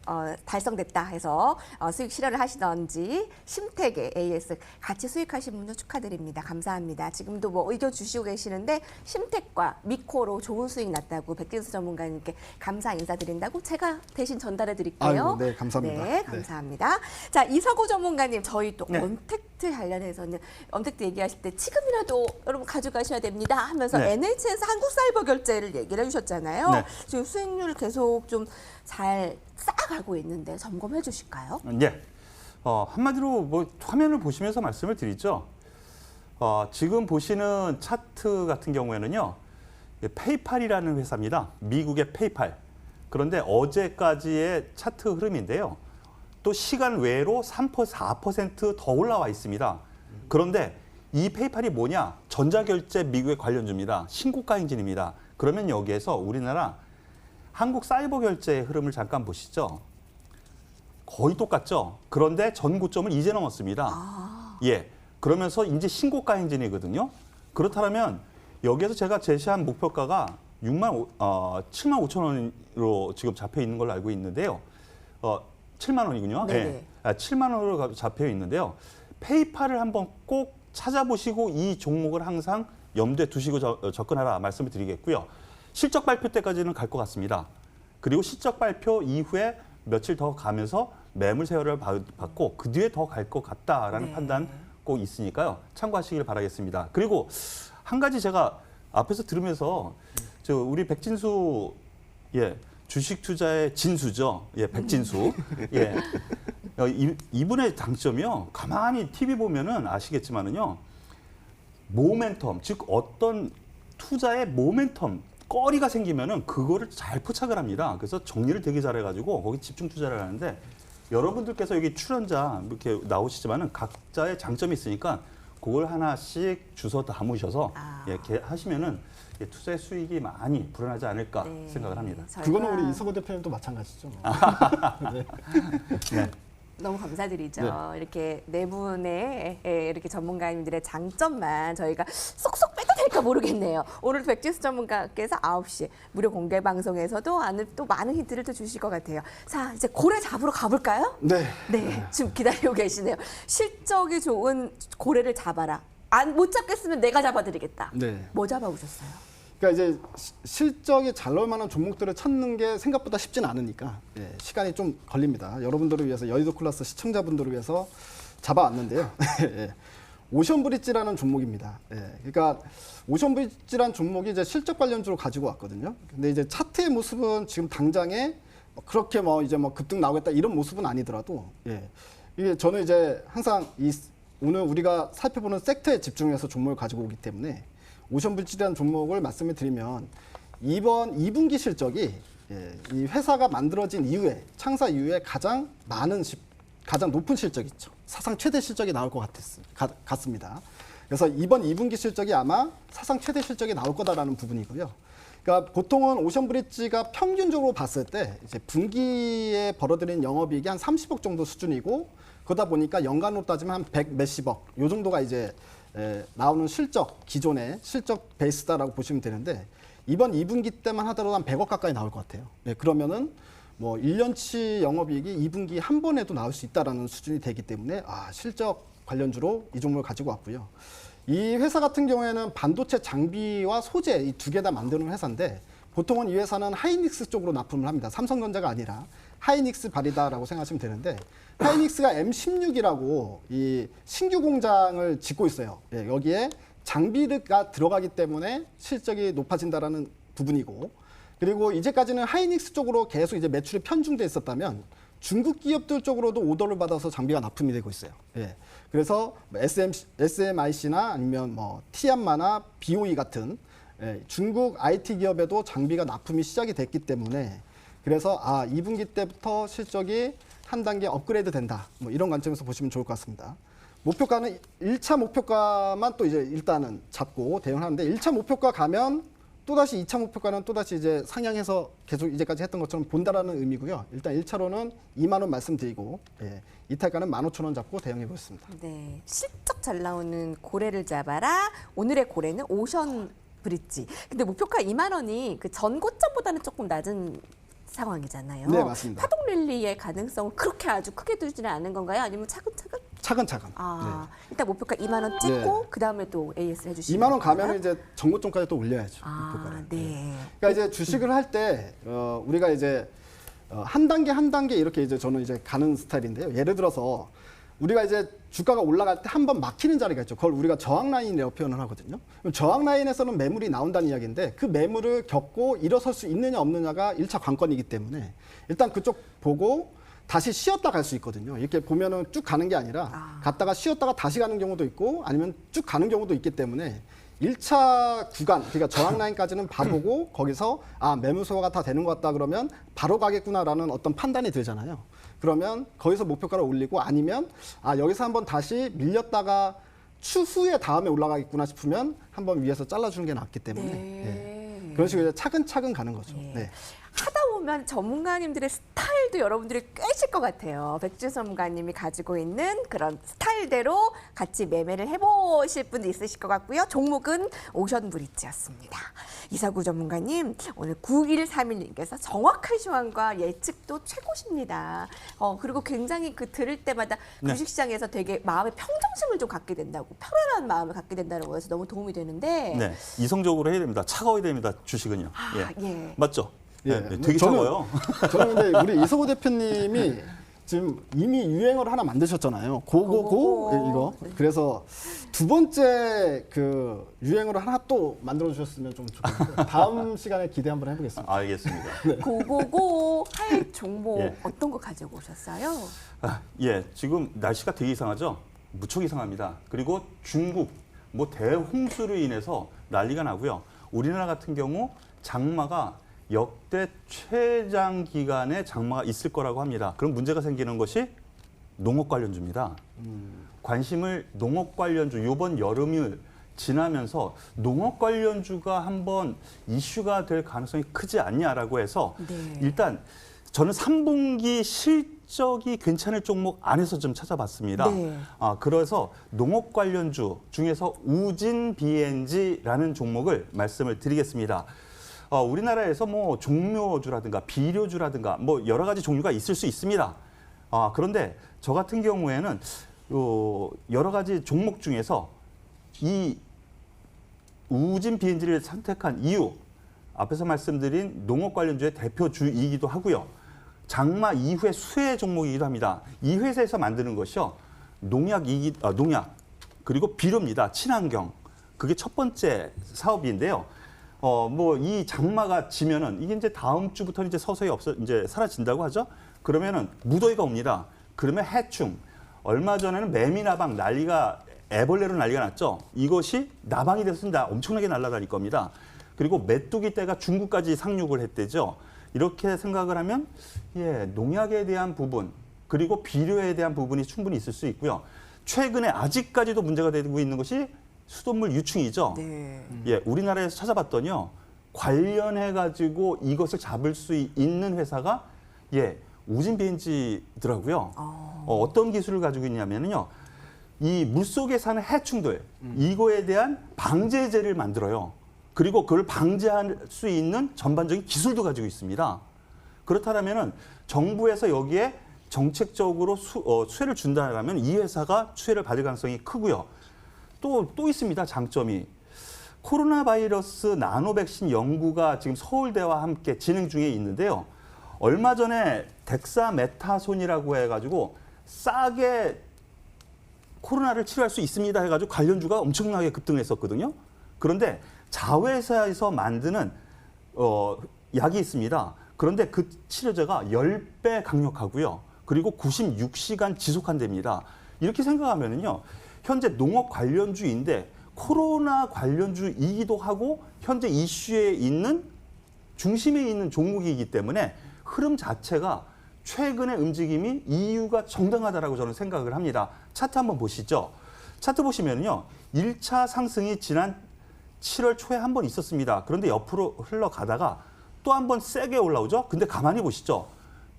달성됐다 해서 수익 실현을 하시던지 심택의 AS 같이 수익하신 분들 축하드립니다. 감사합니다. 지금도 뭐 의견 주시고 계시는데 심택과 미코로 좋은 수익 났다고 백진수 전문가님께 감사 인사드린다고 제가 대신 전달해 드릴게요. 아이고, 네, 감사합니다. 네, 감사합니다. 자, 이서구 전문가님 저희 또 네. 언택트 관련해서는 언택트 얘기하실 때 지금이라도 여러분 가져가셔야 됩니다 하면서 네. NHN에서 한국사이버결제를 얘기를 해주셨잖아요. 네. 지금 수익률 계속 좀 잘 쌓아가고 있는데 점검해 주실까요? 예. 한마디로 뭐 화면을 보시면서 말씀을 드리죠. 지금 보시는 차트 같은 경우에는요. 페이팔이라는 회사입니다. 미국의 페이팔. 그런데 어제까지의 차트 흐름인데요. 또 시간 외로 3%, 4% 더 올라와 있습니다. 그런데 이 페이팔이 뭐냐? 전자결제 미국의 관련주입니다. 신고가 행진입니다. 그러면 여기에서 우리나라 한국 사이버 결제의 흐름을 잠깐 보시죠. 거의 똑같죠. 그런데 전 고점을 이제 넘었습니다. 예. 그러면서 이제 신고가 행진이거든요. 그렇다면 여기에서 제가 제시한 목표가가 7만 5천 원으로 지금 잡혀 있는 걸로 알고 있는데요. 7만 원이군요. 네네. 예. 7만 원으로 잡혀 있는데요. 페이팔을 한번 꼭 찾아보시고 이 종목을 항상 염두에 두시고 접근하라 말씀을 드리겠고요. 실적 발표 때까지는 갈 것 같습니다. 그리고 실적 발표 이후에 며칠 더 가면서 매물 세열을 받고 그 뒤에 더 갈 것 같다라는 판단 꼭 있으니까요. 참고하시길 바라겠습니다. 그리고 한 가지 제가 앞에서 들으면서 우리 백진수 주식 투자의 진수죠. 백진수. 이분의 장점이요. 가만히 TV 보면은 아시겠지만은요. 모멘텀, 즉 어떤 투자의 모멘텀, 거리가 생기면은 그거를 잘 포착을 합니다. 그래서 정리를 되게 잘해가지고 거기 집중 투자를 하는데 여러분들께서 여기 출연자 이렇게 나오시지만은 각자의 장점이 있으니까 그걸 하나씩 주워 담으셔서 이렇게 하시면은 투자의 수익이 많이 불어나지 않을까 생각을 합니다. 그거는 우리 이서구 대표님도 마찬가지죠. 네. 네. 너무 감사드리죠. 이렇게 네 분의 이렇게 전문가님들의 장점만 저희가 쏙쏙 빼도 될까 모르겠네요. 오늘 백진수 전문가께서 9시 무료 공개 방송에서도 또 많은 힌트를 또 주실 것 같아요. 자, 이제 고래 잡으러 가볼까요? 네. 네, 지금 기다리고 계시네요. 실적이 좋은 고래를 잡아라. 못 잡겠으면 내가 잡아드리겠다. 네. 뭐 잡아오셨어요? 그러니까 이제 실적이 잘 나올 만한 종목들을 찾는 게 생각보다 쉽진 않으니까 시간이 좀 걸립니다. 여러분들을 위해서 여의도 클래스 시청자분들을 위해서 잡아왔는데요. 오션브릿지라는 종목입니다. 그러니까 오션브릿지라는 종목이 이제 실적 관련주로 가지고 왔거든요. 근데 이제 차트의 모습은 지금 당장에 그렇게 이제 급등 나오겠다 이런 모습은 아니더라도 이게 저는 이제 항상 오늘 우리가 살펴보는 섹터에 집중해서 종목을 가지고 오기 때문에 오션브릿지라는 종목을 말씀을 드리면 이번 2분기 실적이 이 회사가 만들어진 이후에 창사 이후에 가장 높은 실적이 있죠. 사상 최대 실적이 나올 것 같습니다. 그래서 이번 2분기 실적이 아마 사상 최대 실적이 나올 거다라는 부분이고요. 그러니까 보통은 오션브릿지가 평균적으로 봤을 때 이제 분기에 벌어들인 영업이익이 한 30억 정도 수준이고 그러다 보니까 연간으로 따지면 한 100 몇십억 요 정도가 이제 나오는 기존의 실적 베이스다라고 보시면 되는데 이번 2분기 때만 하더라도 한 100억 가까이 나올 것 같아요. 그러면은 1년치 영업이익이 2분기 한 번에도 나올 수 있다라는 수준이 되기 때문에 실적 관련주로 이 종목을 가지고 왔고요. 이 회사 같은 경우에는 반도체 장비와 소재 이 두 개 다 만드는 회사인데 보통은 이 회사는 하이닉스 쪽으로 납품을 합니다. 삼성전자가 아니라 하이닉스 발이다라고 생각하시면 되는데 하이닉스가 M16이라고 이 신규 공장을 짓고 있어요. 여기에 장비가 들어가기 때문에 실적이 높아진다라는 부분이고 그리고 이제까지는 하이닉스 쪽으로 계속 이제 매출이 편중돼 있었다면 중국 기업들 쪽으로도 오더를 받아서 장비가 납품이 되고 있어요. 그래서 SMIC나 아니면 티안마나 BOE 같은 중국 IT 기업에도 장비가 납품이 시작이 됐기 때문에 그래서 2분기 때부터 실적이 한 단계 업그레이드 된다. 이런 관점에서 보시면 좋을 것 같습니다. 목표가는 1차 목표가만 또 이제 일단은 잡고 대응하는데 1차 목표가 가면 또다시 2차 목표가는 또다시 이제 상향해서 계속 이제까지 했던 것처럼 본다라는 의미고요. 일단 1차로는 2만 원 말씀드리고 2탈가는 15,000원 잡고 대응해 보겠습니다. 네, 실적 잘 나오는 고래를 잡아라. 오늘의 고래는 오션 브릿지. 근데 목표가 2만 원이 그 전 고점보다는 조금 낮은 상황이잖아요. 네, 맞습니다. 파동 랠리의 가능성을 그렇게 아주 크게 두지는 않은 건가요? 아니면 차근차근? 차근차근. 일단 목표가 2만 원 찍고 그 다음에 또 AS 해주시면 2만 원 가면 이제 정고점까지 또 올려야죠. 목표가를. 네. 그러니까 이제 주식을 할 때 우리가 이제 한 단계 한 단계 이렇게 이제 저는 이제 가는 스타일인데요. 예를 들어서 우리가 이제 주가가 올라갈 때 한 번 막히는 자리가 있죠. 그걸 우리가 저항 라인이라고 표현을 하거든요. 그럼 저항 라인에서는 매물이 나온다는 이야기인데 그 매물을 겪고 일어설 수 있느냐 없느냐가 1차 관건이기 때문에 일단 그쪽 보고 다시 쉬었다 갈 수 있거든요. 이렇게 보면은 쭉 가는 게 아니라 갔다가 쉬었다가 다시 가는 경우도 있고 아니면 쭉 가는 경우도 있기 때문에 1차 구간, 그러니까 저항 라인까지는 봐보고 거기서 매물 소화가 다 되는 것 같다 그러면 바로 가겠구나라는 어떤 판단이 들잖아요. 그러면 거기서 목표가를 올리고 아니면 여기서 한번 다시 밀렸다가 추후에 다음에 올라가겠구나 싶으면 한번 위에서 잘라주는 게 낫기 때문에 그런 식으로 이제 차근차근 가는 거죠. 네. 하다 보면 전문가님들의 스타일도 여러분들이 꿰실 것 같아요. 백주 전문가님이 가지고 있는 그런 스타일대로 같이 매매를 해보실 분도 있으실 것 같고요. 종목은 오션브릿지였습니다. 이사구 전문가님, 오늘 9131님께서 정확한 시황과 예측도 최고십니다. 그리고 굉장히 그 들을 때마다 주식시장에서 되게 마음의 평정심을 좀 갖게 된다고, 편안한 마음을 갖게 된다고 해서 너무 도움이 되는데. 네, 이성적으로 해야 됩니다. 차가워야 됩니다. 주식은요. 맞죠? 예, 네, 되게 차가워요. 저는 근데 우리 이성호 대표님이 지금 이미 유행어를 하나 만드셨잖아요. 고고고 이거. 그래서 두 번째 그 유행어를 하나 또 만들어 주셨으면 좀 좋겠는데 다음 시간에 기대 한번 해보겠습니다. 알겠습니다. 고고고 할 종목 어떤 거 가지고 오셨어요? 지금 날씨가 되게 이상하죠? 무척 이상합니다. 그리고 중국 대홍수로 인해서 난리가 나고요. 우리나라 같은 경우 장마가 역대 최장 기간의 장마가 있을 거라고 합니다. 그럼 문제가 생기는 것이 농업 관련주입니다. 관심을 농업 관련주, 이번 여름을 지나면서 농업 관련주가 한번 이슈가 될 가능성이 크지 않냐라고 해서 일단 저는 3분기 실적이 괜찮을 종목 안에서 좀 찾아봤습니다. 그래서 농업 관련주 중에서 우진 BNG라는 종목을 말씀을 드리겠습니다. 우리나라에서 종묘주라든가 비료주라든가 여러 가지 종류가 있을 수 있습니다. 그런데 저 같은 경우에는 여러 가지 종목 중에서 이 우진 BNG를 선택한 이유, 앞에서 말씀드린 농업 관련주의 대표주이기도 하고요. 장마 이후의 수혜 종목이기도 합니다. 이 회사에서 만드는 것이요. 농약 그리고 비료입니다. 친환경. 그게 첫 번째 사업인데요. 뭐 이 장마가 지면은 이게 이제 다음 주부터는 이제 서서히 이제 사라진다고 하죠. 그러면은 무더위가 옵니다. 그러면 해충. 얼마 전에는 매미나방 애벌레로 난리가 났죠. 이것이 나방이 돼서 엄청나게 날아다닐 겁니다. 그리고 메뚜기 떼가 중국까지 상륙을 했대죠. 이렇게 생각을 하면 농약에 대한 부분 그리고 비료에 대한 부분이 충분히 있을 수 있고요. 최근에 아직까지도 문제가 되고 있는 것이 수돗물 유충이죠. 네. 우리나라에서 찾아봤더니요. 관련해 가지고 이것을 잡을 수 있는 회사가 우진 BNG더라고요. 어떤 기술을 가지고 있냐면요. 이 물속에 사는 해충들 이거에 대한 방제제를 만들어요. 그리고 그걸 방제할 수 있는 전반적인 기술도 가지고 있습니다. 그렇다면은 정부에서 여기에 정책적으로 수혜를 준다면 이 회사가 수혜를 받을 가능성이 크고요. 또 있습니다. 장점이. 코로나 바이러스 나노 백신 연구가 지금 서울대와 함께 진행 중에 있는데요. 얼마 전에 덱사메타손이라고 해가지고 싸게 코로나를 치료할 수 있습니다 해가지고 관련주가 엄청나게 급등했었거든요. 그런데 자회사에서 만드는 약이 있습니다. 그런데 그 치료제가 10배 강력하고요. 그리고 96시간 지속한답니다. 이렇게 생각하면은요. 현재 농업 관련주인데 코로나 관련주이기도 하고 현재 이슈에 있는 중심에 있는 종목이기 때문에 흐름 자체가 최근의 움직임이 이유가 정당하다라고 저는 생각을 합니다. 차트 한번 보시죠. 차트 보시면요. 1차 상승이 지난 7월 초에 한 번 있었습니다. 그런데 옆으로 흘러가다가 또 한 번 세게 올라오죠. 근데 가만히 보시죠.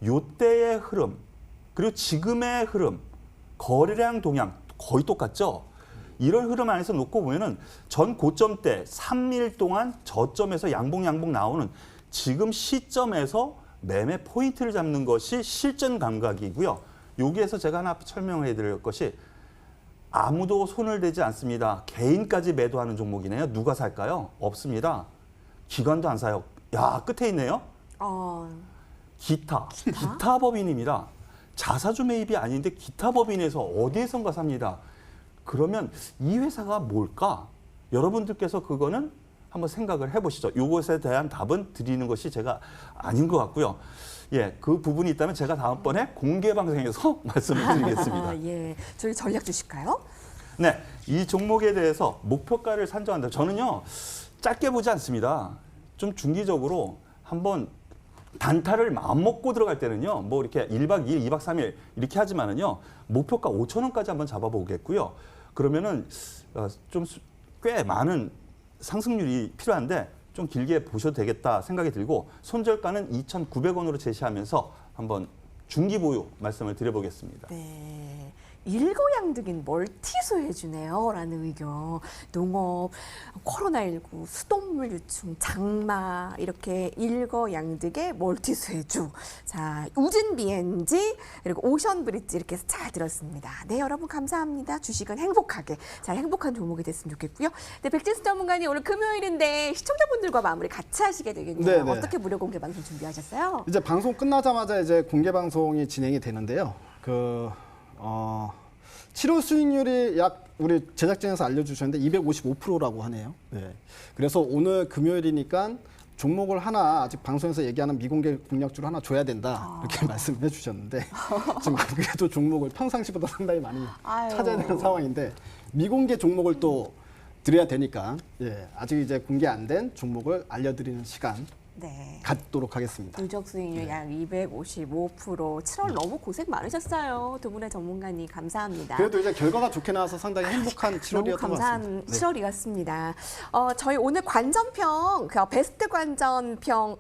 요때의 흐름, 그리고 지금의 흐름, 거래량 동향 거의 똑같죠. 이런 흐름 안에서 놓고 보면은 전 고점 때 3일 동안 저점에서 양봉 나오는 지금 시점에서 매매 포인트를 잡는 것이 실전 감각이고요. 여기에서 제가 하나 설명해 드릴 것이 아무도 손을 대지 않습니다. 개인까지 매도하는 종목이네요. 누가 살까요? 없습니다. 기관도 안 사요. 끝에 있네요. 기타 법인입니다. 자사주 매입이 아닌데 기타 법인에서 어디에선가 삽니다. 그러면 이 회사가 뭘까? 여러분들께서 그거는 한번 생각을 해보시죠. 이것에 대한 답은 드리는 것이 제가 아닌 것 같고요. 그 부분이 있다면 제가 다음번에 공개 방송에서 말씀을 드리겠습니다. 저희 전략 주실까요? 네, 이 종목에 대해서 목표가를 산정한다. 저는요, 짧게 보지 않습니다. 좀 중기적으로 한번 단타를 마음 먹고 들어갈 때는요, 뭐 이렇게 1박 2일, 2박 3일 이렇게 하지만은요, 목표가 5,000원까지 한번 잡아보겠고요. 그러면은 좀 꽤 많은 상승률이 필요한데 좀 길게 보셔도 되겠다 생각이 들고 손절가는 2,900원으로 제시하면서 한번 중기 보유 말씀을 드려보겠습니다. 네. 일거양득인 멀티수 해주네요. 라는 의견. 농업, 코로나19, 수돗물 유충, 장마 이렇게 일거양득의 멀티수 해주. 자, 우진 BNG 그리고 오션 브릿지 이렇게 해서 잘 들었습니다. 네, 여러분 감사합니다. 주식은 행복하게 잘 행복한 종목이 됐으면 좋겠고요. 네, 백진수 전문가님 오늘 금요일인데 시청자분들과 마무리 같이 하시게 되겠네요. 네네. 어떻게 무료 공개 방송 준비하셨어요? 이제 방송 끝나자마자 이제 공개 방송이 진행이 되는데요. 7월 수익률이 약 우리 제작진에서 알려주셨는데 255%라고 하네요. 네. 그래서 오늘 금요일이니까 종목을 하나 아직 방송에서 얘기하는 미공개 공략주를 하나 줘야 된다 이렇게 말씀해 주셨는데 지금 안 그래도 종목을 평상시보다 상당히 많이 찾아야 되는 상황인데 미공개 종목을 또 드려야 되니까 아직 이제 공개 안 된 종목을 알려드리는 시간 네. 갖도록 하겠습니다. 누적 수익률 약 255%. 7월 너무 고생 많으셨어요. 두 분의 전문가님 감사합니다. 그래도 이제 결과가 좋게 나와서 상당히 행복한 너무 7월이었던 것 감사한 같습니다. 7월이었습니다. 저희 오늘 관전평, 베스트 관전평,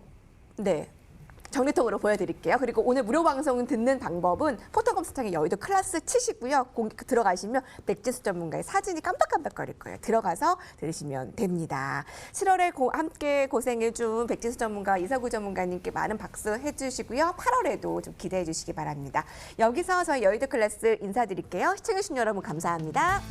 정리통으로 보여드릴게요. 그리고 오늘 무료 방송 듣는 방법은 포털검색창에 여의도 클래스 치시고요. 들어가시면 백진수 전문가의 사진이 깜빡깜빡거릴 거예요. 들어가서 들으시면 됩니다. 7월에 함께 고생해준 백진수 전문가, 이서구 전문가님께 많은 박수 해주시고요. 8월에도 좀 기대해 주시기 바랍니다. 여기서 저희 여의도 클래스 인사드릴게요. 시청해주신 여러분 감사합니다.